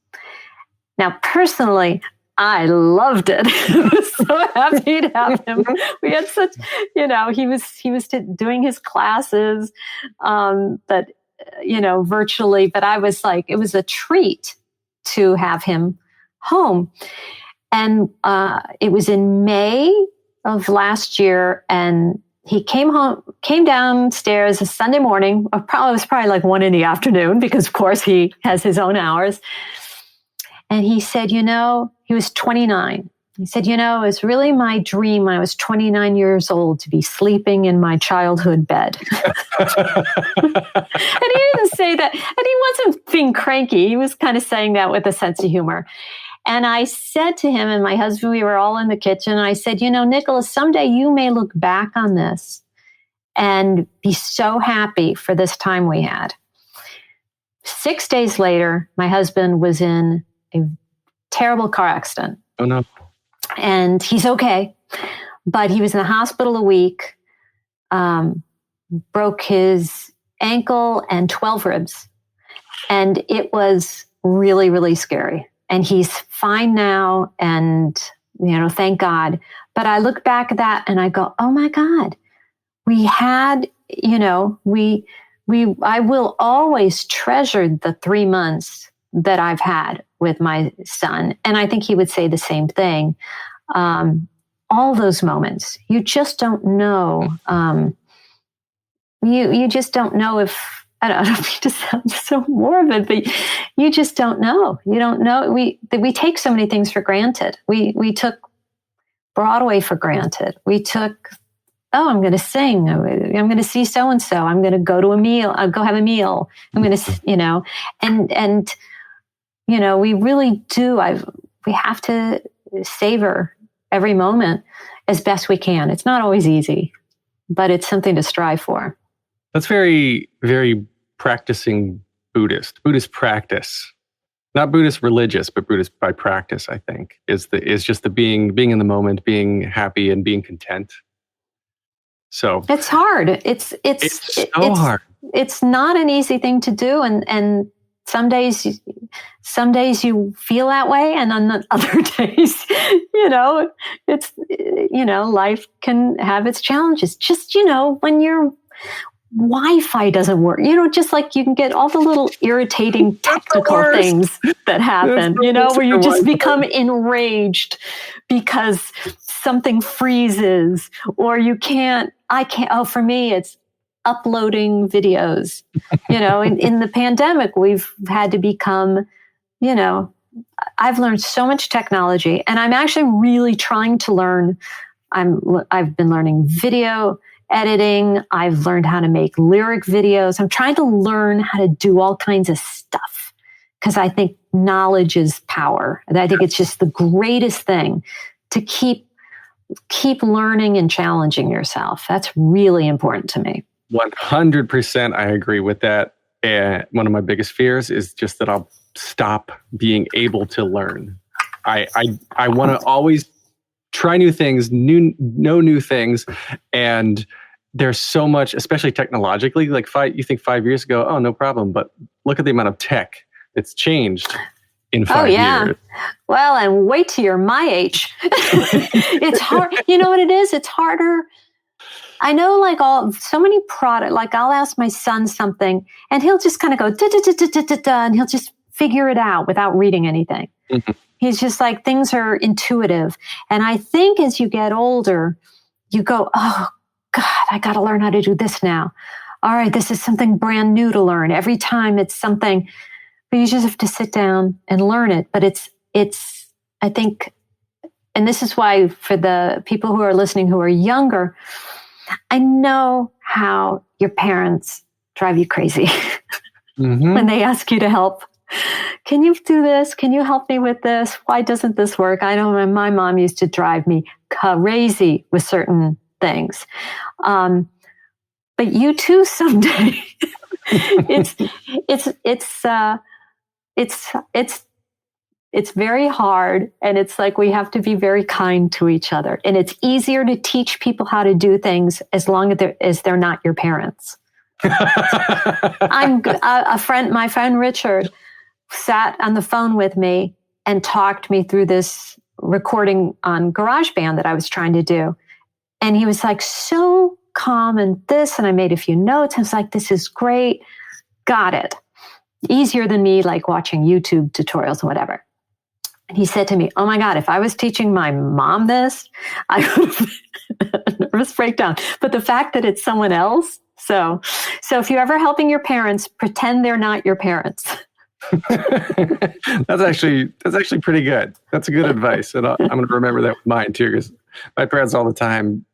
Now, personally, I loved it. I was so happy to have him. We had such, he was doing his classes, virtually, but I was like, it was a treat to have him home. And it was in May of last year, and he came downstairs a Sunday morning. It was probably like 1 PM, because of course he has his own hours. And he said, he was 29. He said, it was really my dream when I was 29 years old to be sleeping in my childhood bed. And he didn't say that. And he wasn't being cranky. He was kind of saying that with a sense of humor. And I said to him and my husband, we were all in the kitchen. And I said, Nicholas, someday you may look back on this and be so happy for this time we had. 6 days later, my husband was in a terrible car accident. Oh, no. And he's okay, but he was in the hospital a week, broke his ankle and 12 ribs. And it was really, really scary. And he's fine now. And, thank God. But I look back at that and I go, oh my God, we had, I will always treasure the 3 months that I've had with my son. And I think he would say the same thing. All those moments, you just don't know. You just don't know if, I don't mean to sound so morbid, but you just don't know. You don't know. We take so many things for granted. We took Broadway for granted. We took, I'm going to sing. I'm going to see so-and-so. I'm going to go to a meal. I'll go have a meal. I'm going to, and we really do. We have to savor every moment as best we can. It's not always easy, but it's something to strive for. That's very, very practicing Buddhist practice, not Buddhist religious, but Buddhist by practice. I think is just the being in the moment, being happy and being content. So it's hard. It's hard. It's not an easy thing to do, and some days you feel that way, and on the other days, it's life can have its challenges. Just when your Wi-Fi doesn't work, just like you can get all the little irritating technical things that happen, where you just become enraged because something freezes, or for me, it's uploading videos. In the pandemic, we've had to become, I've learned so much technology, and I'm actually really trying to learn. I've been learning video editing. I've learned how to make lyric videos. I'm trying to learn how to do all kinds of stuff because I think knowledge is power. And I think it's just the greatest thing to keep learning and challenging yourself. That's really important to me. 100%. I agree with that. And one of my biggest fears is just that I'll stop being able to learn. I want to always try new things, know new things. And there's so much, especially technologically, like you think 5 years ago, oh, no problem. But look at the amount of tech that's changed in 5 years. Well, and wait till you're my age. It's hard. You know what it is? It's harder. I know like so many product, like I'll ask my son something and he'll just kind of go da da da da da da da, and he'll just figure it out without reading anything. Mm-hmm. He's just like, things are intuitive. And I think as you get older, you go, oh God, I got to learn how to do this now. All right, this is something brand new to learn. Every time it's something, but you just have to sit down and learn it. But it's, I think, and this is why for the people who are listening who are younger, I know how your parents drive you crazy mm-hmm. when they ask you to help. Can you do this? Can you help me with this? Why doesn't this work? I know my mom used to drive me crazy with certain things. But you too someday. It's very hard, and it's like we have to be very kind to each other. And it's easier to teach people how to do things as long as they're not your parents. My friend Richard sat on the phone with me and talked me through this recording on GarageBand that I was trying to do. And he was like so calm and this, and I made a few notes. I was like, this is great. Got it. Easier than me like watching YouTube tutorials and whatever. And he said to me, oh my God, if I was teaching my mom this, I would have a nervous breakdown. But the fact that it's someone else. So if you're ever helping your parents, pretend they're not your parents. That's actually pretty good. That's a good advice. And I'm going to remember that with mine too, because my parents all the time,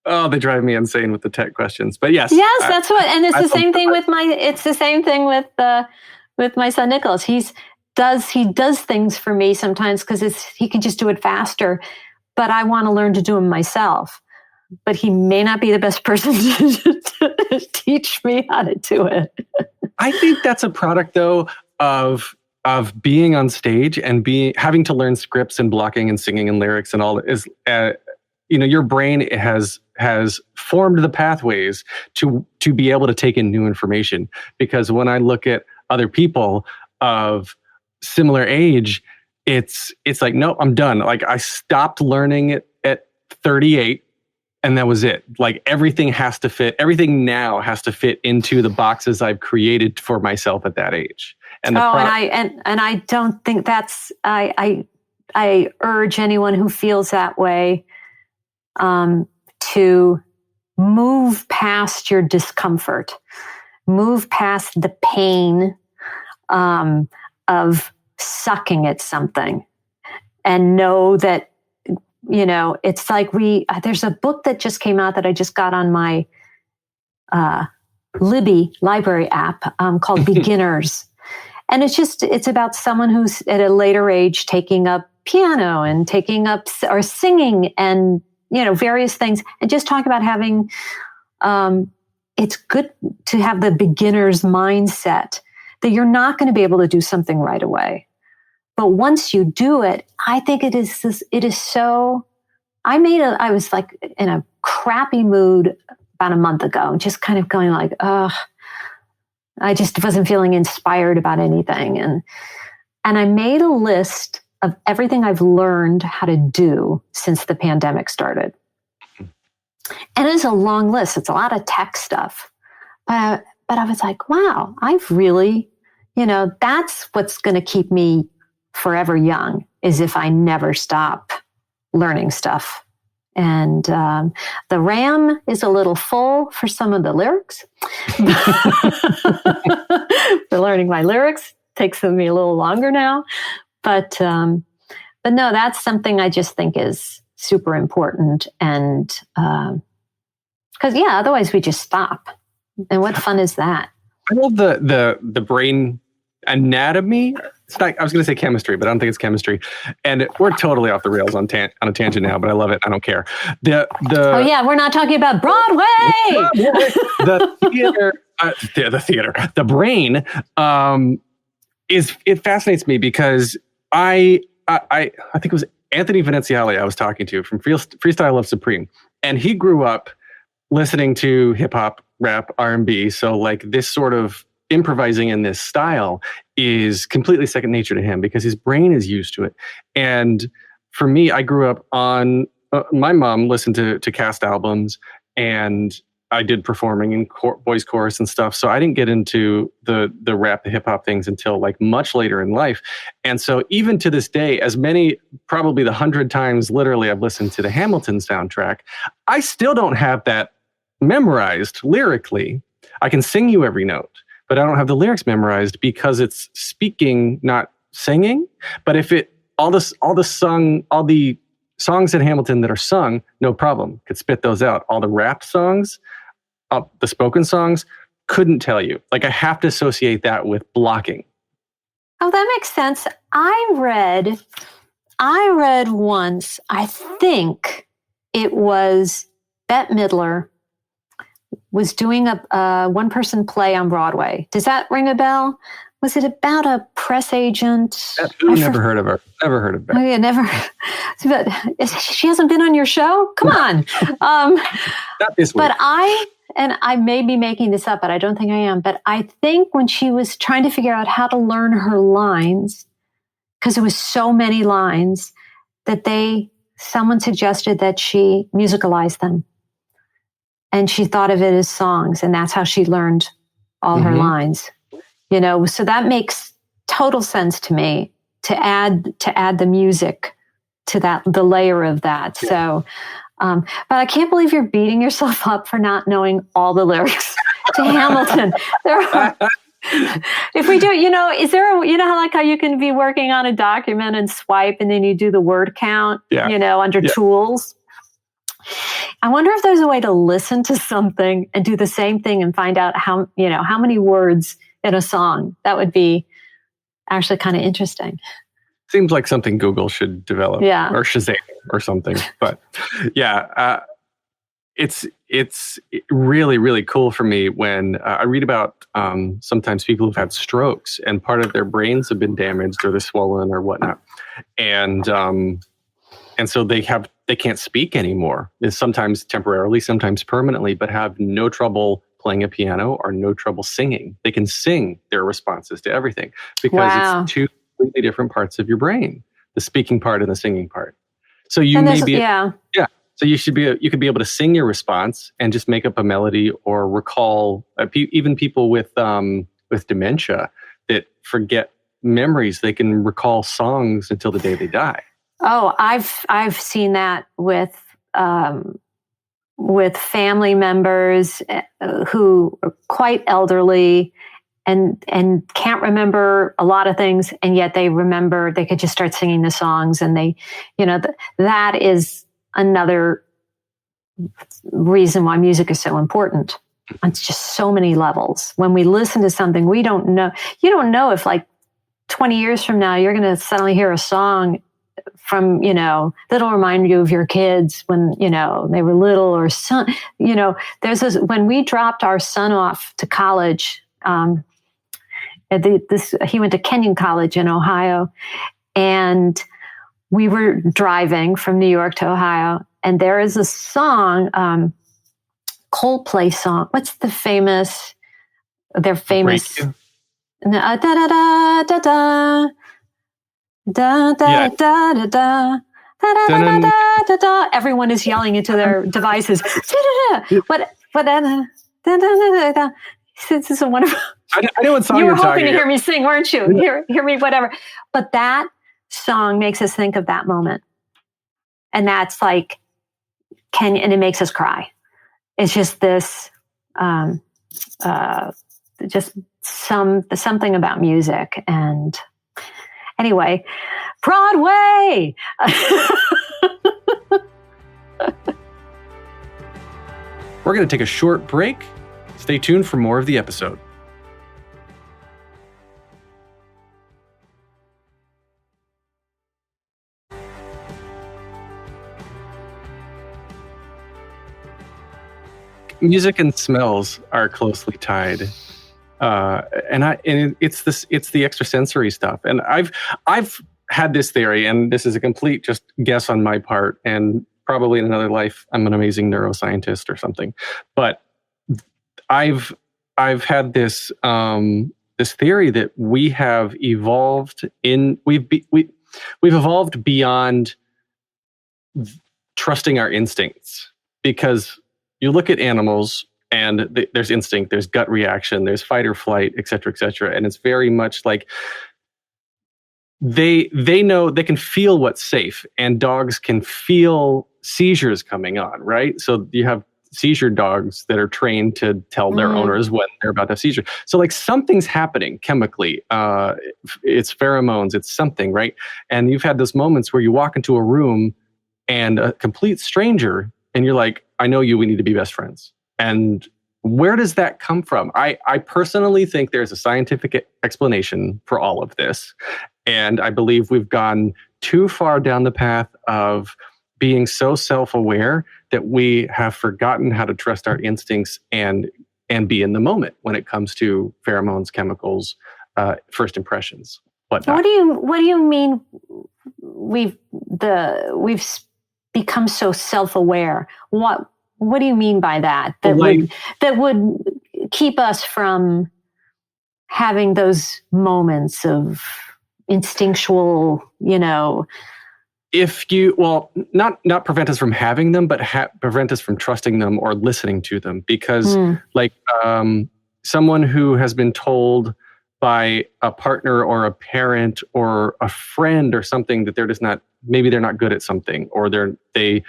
they drive me insane with the tech questions. But yes, that's what, and it's the same thing with my son Nicholas. He does things for me sometimes because he can just do it faster, but I want to learn to do them myself. But he may not be the best person to teach me how to do it. I think that's a product though of being on stage and having to learn scripts and blocking and singing and lyrics and all that is your brain has formed the pathways to be able to take in new information. Because when I look at other people of similar age, it's like, no, I'm done. Like I stopped learning at 38 and that was it. Like everything now has to fit into the boxes I've created for myself at that age. And I don't think that's, I urge anyone who feels that way to move past your discomfort, move past the pain of sucking at something, and know that, it's like there's a book that just came out that I just got on my Libby library app called Beginners. And it's about someone who's at a later age taking up piano and taking up or singing and, various things, and just talk about having, it's good to have the beginner's mindset that you're not going to be able to do something right away. But once you do it, I think it is so, I was like in a crappy mood about a month ago, just kind of going like, I just wasn't feeling inspired about anything. And I made a list of everything I've learned how to do since the pandemic started. And it's a long list. It's a lot of tech stuff. But I was like, wow, I've really, that's what's going to keep me forever young, is if I never stop learning stuff. And the RAM is a little full for some of the lyrics. For learning my lyrics takes me a little longer now. But no, that's something I just think is super important. And because otherwise we just stop. And what fun is that? I love the brain anatomy. It's not, I was going to say chemistry, but I don't think it's chemistry. And we're totally off the rails on a tangent now, but I love it. I don't care. Oh yeah, we're not talking about Broadway. The theater, the brain it fascinates me because I think it was Anthony Veneziale I was talking to from Freestyle Love Supreme, and he grew up listening to hip hop, rap, R&B. So like this sort of improvising in this style is completely second nature to him because his brain is used to it. And for me, I grew up on my mom listened to cast albums and I did performing in boys chorus and stuff. So I didn't get into the rap, the hip hop things until like much later in life. And so even to this day, as many, probably the 100 times literally I've listened to the Hamilton soundtrack, I still don't have that memorized lyrically. I can sing you every note, but I don't have the lyrics memorized because it's speaking, not singing. But if all the songs in Hamilton that are sung, no problem, could spit those out. All the rap songs, the spoken songs, couldn't tell you. Like, I have to associate that with blocking. Oh, that makes sense. I read once, I think it was Bette Midler was doing a one-person play on Broadway. Does that ring a bell? Was it about a press agent? Never heard of her. Never heard of Bette. Oh, yeah, never. But she hasn't been on your show? Come on. Not this week. But I may be making this up, but I don't think I am. But I think when she was trying to figure out how to learn her lines, because it was so many lines, that someone suggested that she musicalize them. And she thought of it as songs, and that's how she learned all her lines. You know, so that makes total sense to me to add the music to the layer of that. Yeah. So, but I can't believe you're beating yourself up for not knowing all the lyrics to Hamilton. If we do, is there how you can be working on a document and swipe and then you do the word count, under tools. I wonder if there's a way to listen to something and do the same thing and find out how many words in a song. That would be actually kind of interesting. Seems like something Google should develop, or Shazam or something. But it's really, really cool for me when I read about sometimes people who've had strokes and part of their brains have been damaged or they're swollen or whatnot, and so they can't speak anymore. It's sometimes temporarily, sometimes permanently, but have no trouble playing a piano or no trouble singing. They can sing their responses to everything because it's two completely different parts of your brain, the speaking part and the singing part. So you may be, so you could be able to sing your response and just make up a melody or recall. Even people with dementia that forget memories, they can recall songs until the day they die. Oh, I've seen that with family members who are quite elderly and can't remember a lot of things, and yet they could just start singing the songs, and that is another reason why music is so important. It's just so many levels. When we listen to something, you don't know if like 20 years from now, you're going to suddenly hear a song from, that'll remind you of your kids when, they were little or son, there's this, when we dropped our son off to college, he went to Kenyon College in Ohio, and we were driving from New York to Ohio, and there is a song, Coldplay song. What's their famous, da da da da da. Da da da da da da da da da. Everyone is yelling into their devices. What? This is a wonderful. I know what song you were you're hoping to talking hear me sing, weren't you? Hear me, whatever. But that song makes us think of that moment, and that's like, and it makes us cry. It's just this, just something about music and. Anyway, Broadway! We're going to take a short break. Stay tuned for more of the episode. Music and smells are closely tied. It's the extrasensory stuff. And I've had this theory, and this is a complete just guess on my part, and probably in another life I'm an amazing neuroscientist or something. But I've had this this theory that we have evolved we've evolved beyond trusting our instincts, because you look at animals and there's instinct, there's gut reaction, there's fight or flight, et cetera, and it's very much like they know, they can feel what's safe, and dogs can feel seizures coming on, right? So you have seizure dogs that are trained to tell their owners when they're about to have seizure. So like something's happening chemically. It's pheromones, it's something, right? And you've had those moments where you walk into a room and a complete stranger, and you're like, I know you, we need to be best friends. And where does that come from? I personally think there's a scientific explanation for all of this. And I believe we've gone too far down the path of being so self-aware that we have forgotten how to trust our instincts and be in the moment when it comes to pheromones, chemicals, first impressions, whatnot. What do you mean we've become so self-aware? What do you mean by that? That would keep us from having those moments of instinctual, If you, not prevent us from having them, but prevent us from trusting them or listening to them. Because someone who has been told by a partner or a parent or a friend or something that they're just not, maybe they're not good at something, or they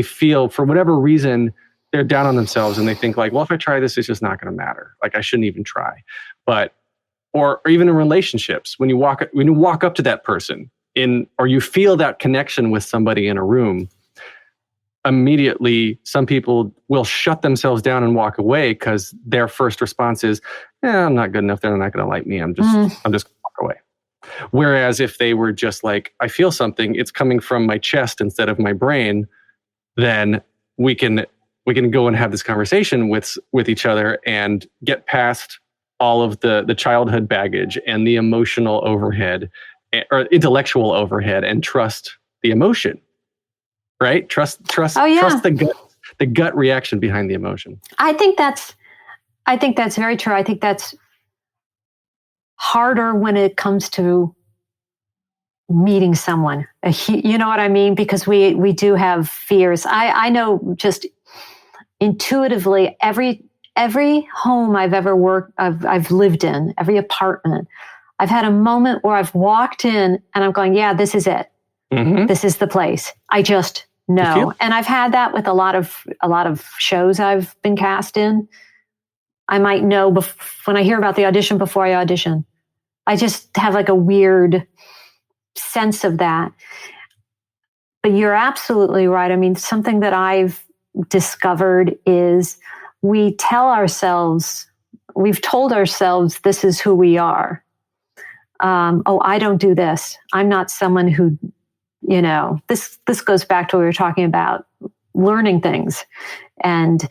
feel for whatever reason, they're down on themselves and they think like, well, if I try this, it's just not going to matter. Like I shouldn't even try. Or even in relationships, when you walk up to that person or you feel that connection with somebody in a room, immediately some people will shut themselves down and walk away because their first response is, I'm not good enough. They're not going to like me. I'm just going to walk away. Whereas if they were just like, I feel something, it's coming from my chest instead of my brain, then we can go and have this conversation with each other and get past all of the childhood baggage and the emotional overhead or intellectual overhead and trust the emotion, right? Trust the gut reaction behind the emotion. I think that's very true. I think that's harder when it comes to meeting someone. You know what I mean? Because we do have fears. I know just intuitively every home I've ever I've lived in, every apartment, I've had a moment where I've walked in and I'm going, yeah, this is it. Mm-hmm. This is the place. I just know. And I've had that with a lot of shows I've been cast in. I might know when I hear about the audition before I audition. I just have like a weird sense of that. But you're absolutely right. I mean, something that I've discovered is we've told ourselves this is who we are. I don't do this. I'm not someone who, this goes back to what we were talking about, learning things and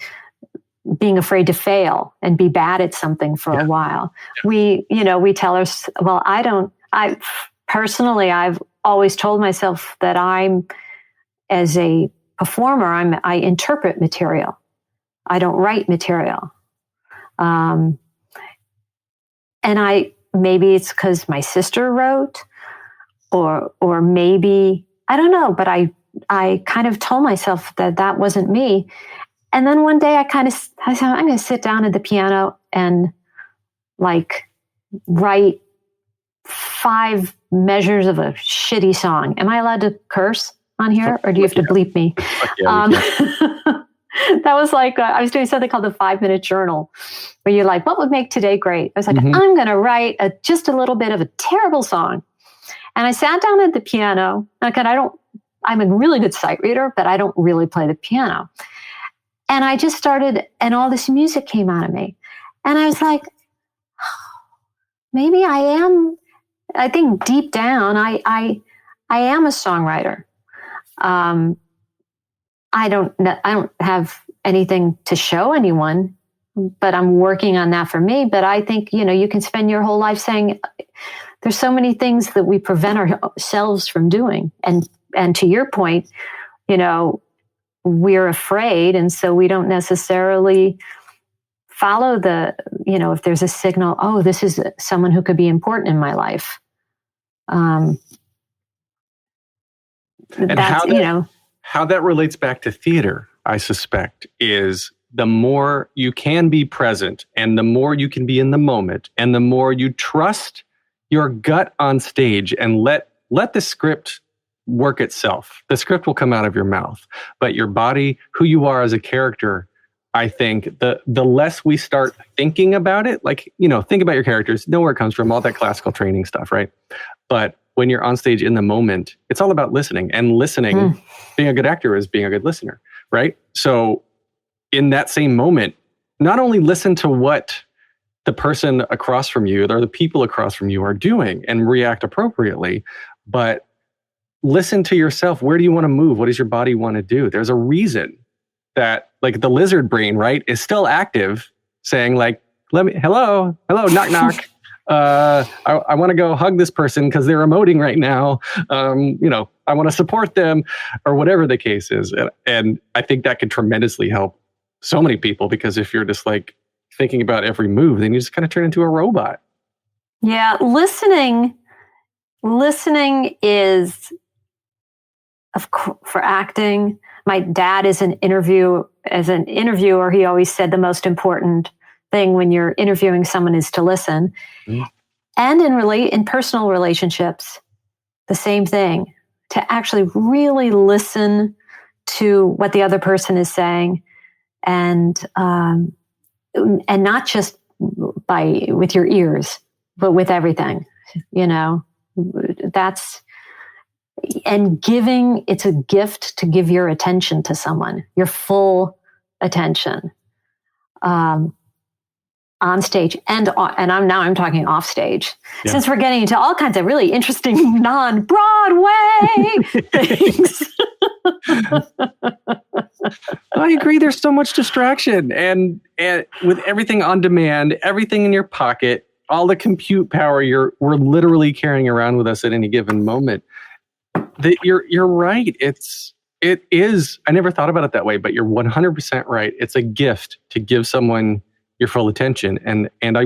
being afraid to fail and be bad at something for a while. Yeah. We tell ourselves, I've always told myself that as a performer, I interpret material. I don't write material. And maybe it's because my sister wrote, or maybe, I don't know, but I kind of told myself that wasn't me. And then one day I said, I'm going to sit down at the piano and like write 5 measures of a shitty song. Am I allowed to curse on here, or do you have to bleep me? That was like, I was doing something called the 5-minute journal, where you're like, what would make today great? I was like, I'm going to write just a little bit of a terrible song. And I sat down at the piano. I'm a really good sight reader, but I don't really play the piano. And I just started, and all this music came out of me. And I was like, maybe I am. I think deep down, I am a songwriter. I don't have anything to show anyone, but I'm working on that for me. But I think, you can spend your whole life saying there's so many things that we prevent ourselves from doing. And to your point, we're afraid. And so we don't necessarily follow if there's a signal, this is someone who could be important in my life. And how that relates back to theater, I suspect, is the more you can be present and the more you can be in the moment and the more you trust your gut on stage and let the script work itself. The script will come out of your mouth, but your body, who you are as a character, I think the less we start thinking about it, like, think about your characters, know where it comes from, all that classical training stuff, right? But when you're on stage in the moment, it's all about listening. And listening, being a good actor is being a good listener, right? So in that same moment, not only listen to what the person across from you or the people across from you are doing and react appropriately, but listen to yourself. Where do you want to move? What does your body want to do? There's a reason that, like, the lizard brain, right, is still active, saying like, hello, knock, knock. I want to go hug this person because they're emoting right now. I want to support them, or whatever the case is. And I think that could tremendously help so many people, because if you're just like thinking about every move, then you just kind of turn into a robot. Yeah, listening is, for acting. My dad is an interviewer. He always said the most important thing when you're interviewing someone is to listen. And in personal relationships, the same thing, to actually really listen to what the other person is saying, and not just with your ears, but with everything. It's a gift to give your attention to someone, your full attention, on stage and I'm talking off stage. Yeah. Since we're getting into all kinds of really interesting non-Broadway things. I agree. There's so much distraction, and with everything on demand, everything in your pocket, all the compute power we're literally carrying around with us at any given moment. You're right. It is. I never thought about it that way, but you're 100% right. It's a gift to give someone your full attention. And I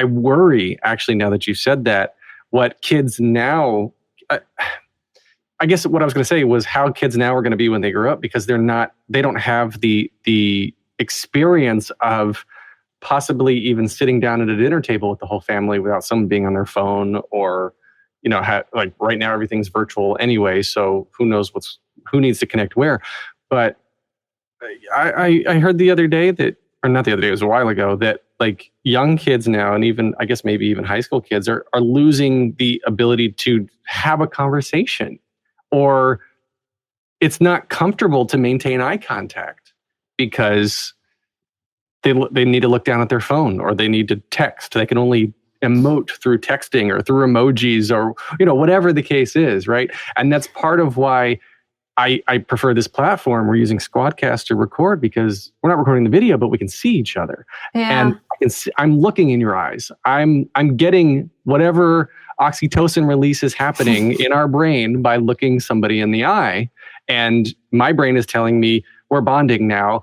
worry, actually, now that you said that, what kids now, I guess what I was going to say was how kids now are going to be when they grow up, because they don't have the experience of possibly even sitting down at a dinner table with the whole family without someone being on their phone, or, like right now everything's virtual anyway. So who knows who needs to connect where. But I heard the other day that, or not the other day, it was a while ago, that like young kids now, and even, I guess maybe even high school kids are losing the ability to have a conversation, or it's not comfortable to maintain eye contact because they need to look down at their phone, or they need to text. They can only emote through texting or through emojis, or, whatever the case is, right? And that's part of why I prefer this platform. We're using Squadcast to record, because we're not recording the video, but we can see each other. Yeah. And I'm looking in your eyes. I'm getting whatever oxytocin release is happening in our brain by looking somebody in the eye. And my brain is telling me, we're bonding now,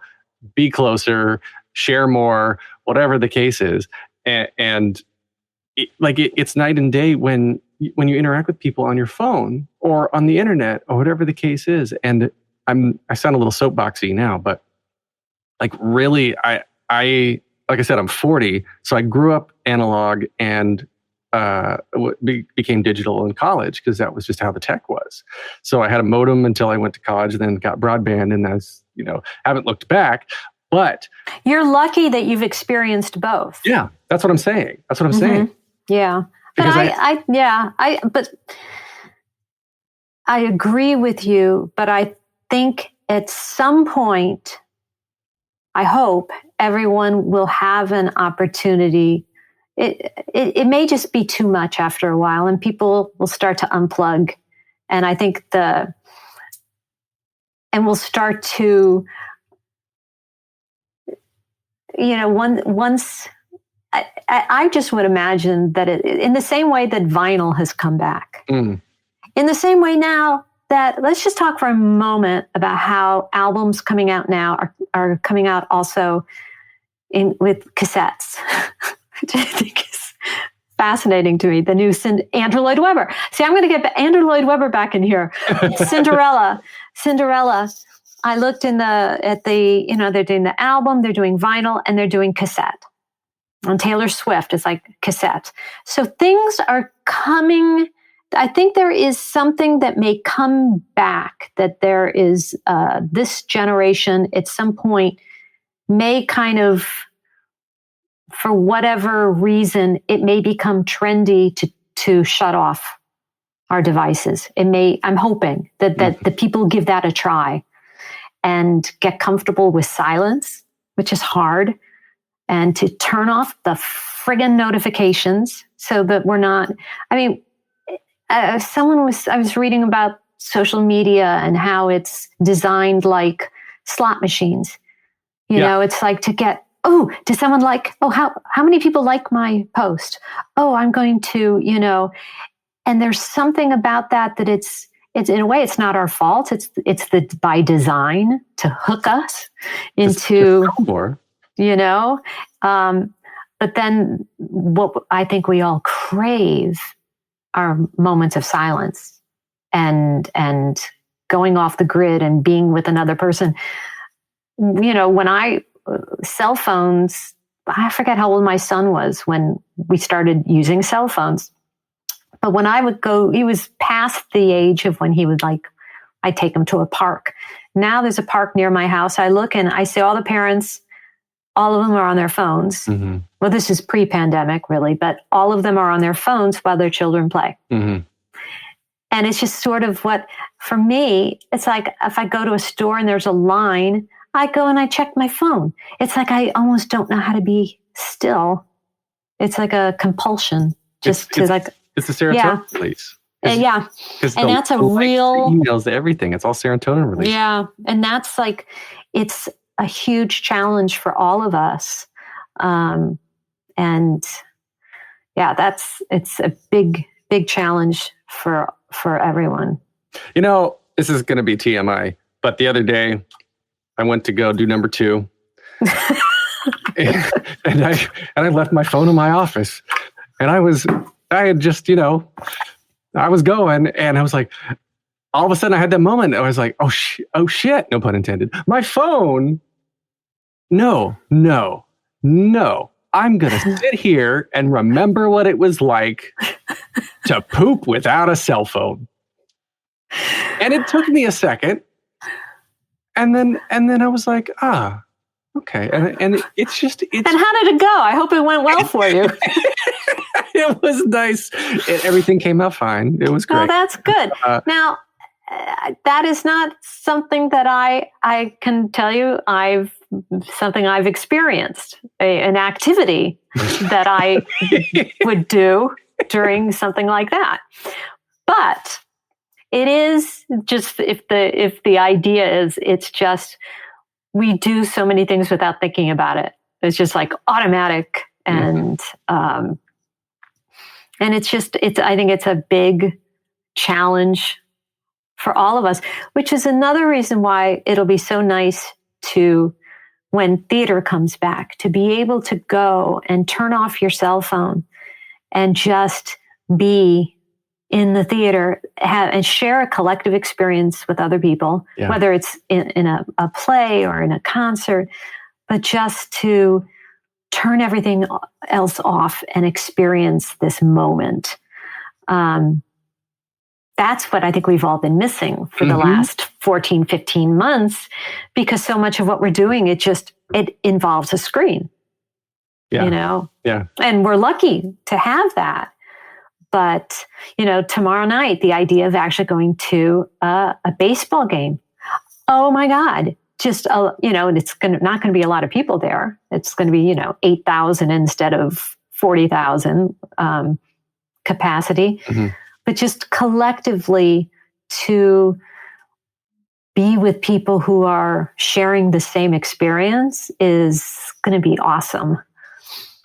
be closer, share more, whatever the case is. And it's night and day when you interact with people on your phone or on the internet or whatever the case is. And I sound a little soapboxy now, but like really, like I said, I'm 40, so I grew up analog and became digital in college because that was just how the tech was. So I had a modem until I went to college, then got broadband, and haven't looked back. But you're lucky that you've experienced both. Yeah, that's what I'm saying. Saying. Yeah. But but I agree with you, but I think at some point, I hope everyone will have an opportunity. It may just be too much after a while, and people will start to unplug. And I think we'll start to, once. I just would imagine that in the same way that vinyl has come back, in the same way now that, let's just talk for a moment about how albums coming out now are coming out also with cassettes, which I think is fascinating to me. The new Andrew Lloyd Webber. See, I'm going to get Andrew Lloyd Webber back in here. Cinderella. I looked at the, they're doing the album, they're doing vinyl, and they're doing cassette. And Taylor Swift is like cassette. So things are coming. I think there is something that may come back, that there is this generation at some point may kind of, for whatever reason, it may become trendy to shut off our devices. I'm hoping that the people give that a try and get comfortable with silence, which is hard, and to turn off the friggin' notifications so that we're not, I was reading about social media and how it's designed like slot machines. It's like to get, does someone like, how many people like my post? I'm going to, and there's something about that it's in a way, it's not our fault. It's by design to hook us into, but then what I think we all crave are moments of silence and going off the grid and being with another person. When cell phones, I forget how old my son was when we started using cell phones. But when I would go, he was past the age of when he would I'd take him to a park. Now there's a park near my house. I look and I see all the parents, all of them are on their phones. Mm-hmm. Well, this is pre-pandemic really, but all of them are on their phones while their children play. Mm-hmm. And it's just sort of for me, it's like if I go to a store and there's a line, I go and I check my phone. It's like I almost don't know how to be still. It's like a compulsion. It's a serotonin release. And that's a real emails to everything. It's all serotonin release. Yeah, and that's it's a huge challenge for all of us. It's a big challenge for everyone. This is going to be TMI, but the other day I went to go do number 2, and I left my phone in my office, and I was going, and I was like, all of a sudden I had that moment. I was like, oh shit, no pun intended. My phone. No. I'm going to sit here and remember what it was like to poop without a cell phone. And it took me a second. And then I was like, okay. And it's just... And how did it go? I hope it went well for you. It was nice. Everything came out fine. It was great. Oh, that's good. Now, that is not something that I can tell you something I've experienced, an activity that I would do during something like that. But it is just, if the idea is, it's just, we do so many things without thinking about it. It's just like automatic. And, and I think it's a big challenge for all of us, which is another reason why it'll be so nice to, when theater comes back, to be able to go and turn off your cell phone and just be in the theater and share a collective experience with other people, whether it's in a play or in a concert, but just to turn everything else off and experience this moment. That's what I think we've all been missing for the last 14, 15 months, because so much of what we're doing, it involves a screen, Yeah. And we're lucky to have that. But, tomorrow night, the idea of actually going to a baseball game. Oh my God. Just, it's not going to be a lot of people there. It's going to be, 8,000 instead of 40,000 capacity. Mm-hmm. But just collectively to be with people who are sharing the same experience is going to be awesome.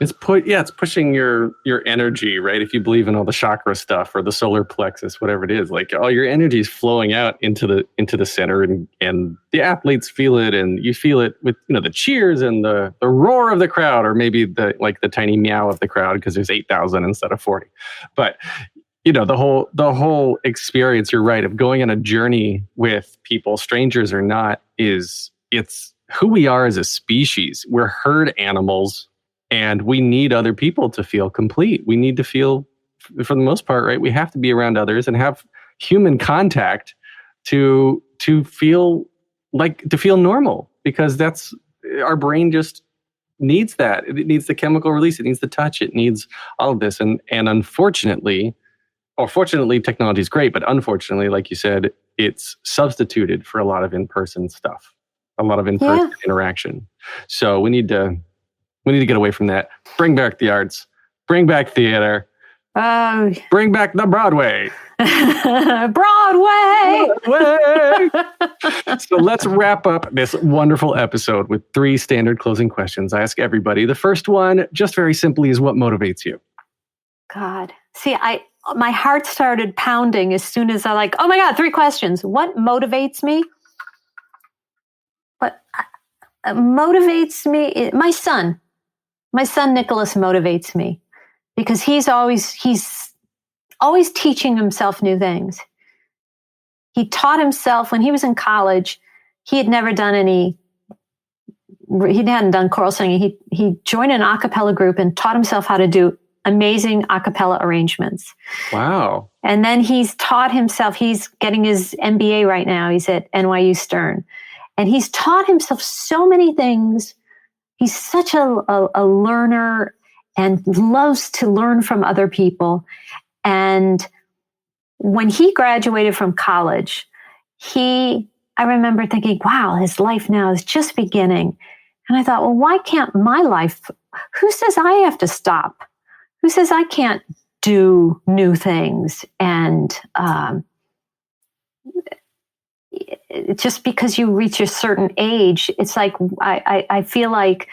It's pushing your energy, right? If you believe in all the chakra stuff or the solar plexus, whatever it is, like all your energy is flowing out into the center, and the athletes feel it, and you feel it with the cheers and the roar of the crowd, or maybe the tiny meow of the crowd because there's 8,000 instead of 40. But the whole experience, you're right, of going on a journey with people, strangers or not, it's who we are as a species. We're herd animals, and we need other people to feel complete. We need to feel, for the most part, right? We have to be around others and have human contact to feel normal, because that's our brain just needs that. It needs the chemical release. It needs the touch. It needs all of this. And unfortunately, or fortunately, technology is great, but unfortunately, like you said, it's substituted for a lot of in-person stuff, a lot of in-person interaction. So we need to get away from that. Bring back the arts. Bring back theater. Bring back the Broadway. Broadway. So let's wrap up this wonderful episode with 3 standard closing questions I ask everybody. The first one, just very simply, is what motivates you? God. See, my heart started pounding as soon as oh my God, 3 questions. What motivates me? What motivates me? My son Nicholas motivates me, because he's always teaching himself new things. He taught himself when he was in college. He hadn't done choral singing. He joined an a cappella group and taught himself how to do amazing a cappella arrangements. Wow. And then he's taught himself, he's getting his MBA right now. He's at NYU Stern. And he's taught himself so many things. He's such a learner and loves to learn from other people. And when he graduated from college, I remember thinking, wow, his life now is just beginning. And I thought, well, why can't my life, who says I have to stop? Who says I can't do new things? And just because you reach a certain age, it's like, I feel like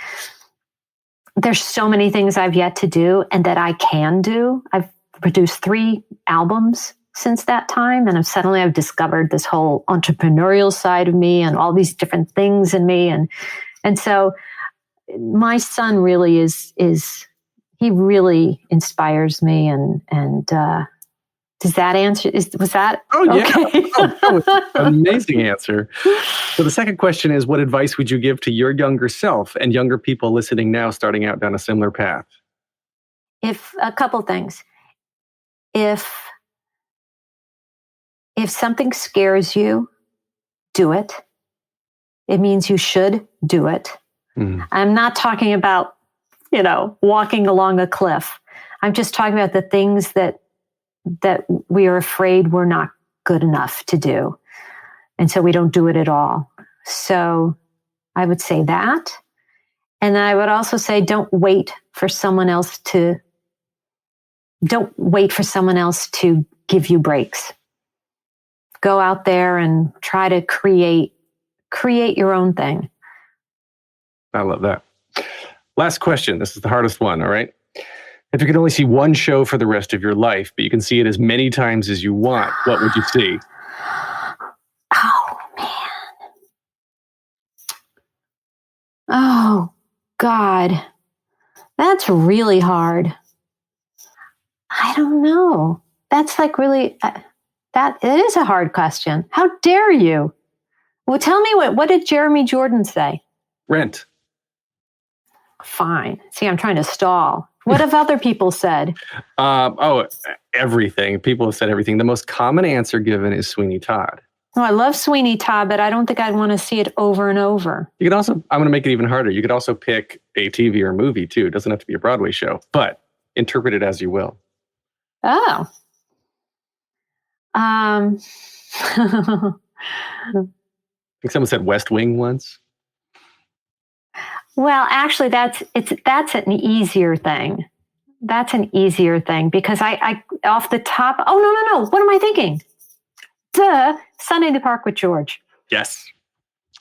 there's so many things I've yet to do and that I can do. I've produced 3 albums since that time, and I've discovered this whole entrepreneurial side of me and all these different things in me. And so my son really he really inspires me. And does that answer? Was that? Oh, yeah. Okay? Amazing answer. So the second question is, what advice would you give to your younger self and younger people listening now, starting out down a similar path? A couple things. If something scares you, do it. It means you should do it. Mm. I'm not talking about, walking along a cliff. I'm just talking about the things that we are afraid we're not good enough to do. And so we don't do it at all. So I would say that. And then I would also say, don't wait for someone else to give you breaks. Go out there and try to create your own thing. I love that. Last question. This is the hardest one, all right? If you could only see one show for the rest of your life, but you can see it as many times as you want, what would you see? Oh, man. Oh, God. That's really hard. I don't know. That's like really, it is a hard question. How dare you? Well, tell me what did Jeremy Jordan say? Rent. Fine. See, I'm trying to stall. What have other people said? Everything. People have said everything. The most common answer given is Sweeney Todd. Oh, I love Sweeney Todd, but I don't think I'd want to see it over and over. You could also, I'm going to make it even harder. You could also pick a TV or movie too. It doesn't have to be a Broadway show, but interpret it as you will. Oh. I think someone said West Wing once. Well, actually, that's an easier thing. That's an easier thing because I off the top. Oh no! What am I thinking? Duh! Sunday in the Park with George. Yes.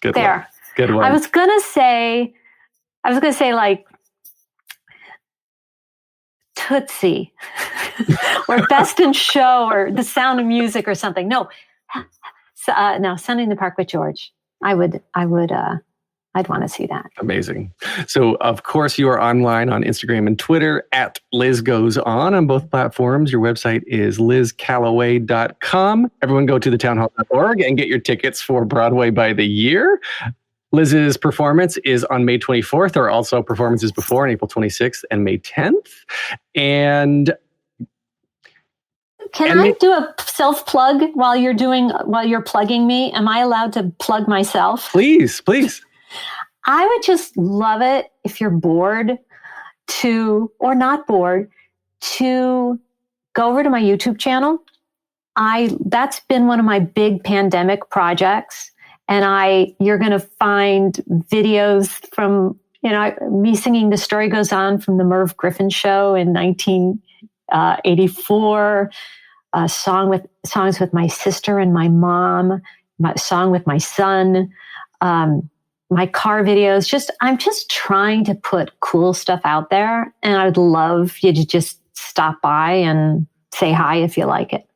Good there. One. Good one. I was gonna say like Tootsie or Best in Show or The Sound of Music or something. No, Sunday in the Park with George. I would I'd want to see that. Amazing. So, of course, you are online on Instagram and Twitter at Liz Goes on both platforms. Your website is lizcallaway.com. Everyone go to thetownhall.org and get your tickets for Broadway by the Year. Liz's performance is on May 24th. There are also performances before on April 26th and May 10th. And Can I do a self-plug while you're plugging me? Am I allowed to plug myself? Please. I would just love it if you're bored or not bored, to go over to my YouTube channel. That's been one of my big pandemic projects. And you're going to find videos from, me singing The Story Goes On from the Merv Griffin show in 1984, songs with my sister and my mom, my song with my son, my car videos. I'm just trying to put cool stuff out there. And I would love you to just stop by and say hi if you like it.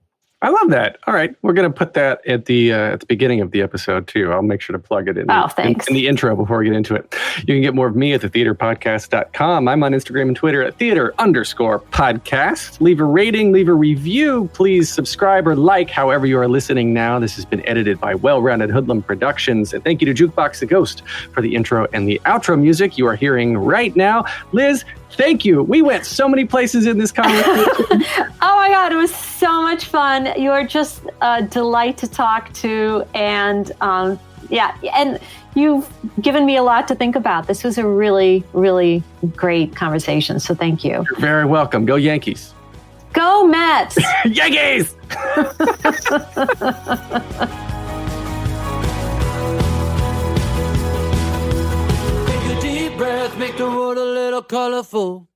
I love that. All right. We're going to put that at the beginning of the episode, too. I'll make sure to plug it in, in the intro before we get into it. You can get more of me at thetheaterpodcast.com. I'm on Instagram and Twitter at theater_podcast. Leave a rating, leave a review. Please subscribe or like however you are listening now. This has been edited by Well-Rounded Hoodlum Productions. And thank you to Jukebox the Ghost for the intro and the outro music you are hearing right now. Liz, thank you. We went so many places in this conversation. Oh my God, it was so much fun. You are just a delight to talk to. And and you've given me a lot to think about. This was a really, really great conversation. So thank you. You're very welcome. Go Yankees. Go Mets. Yankees! Take a deep breath, make the world a little colorful.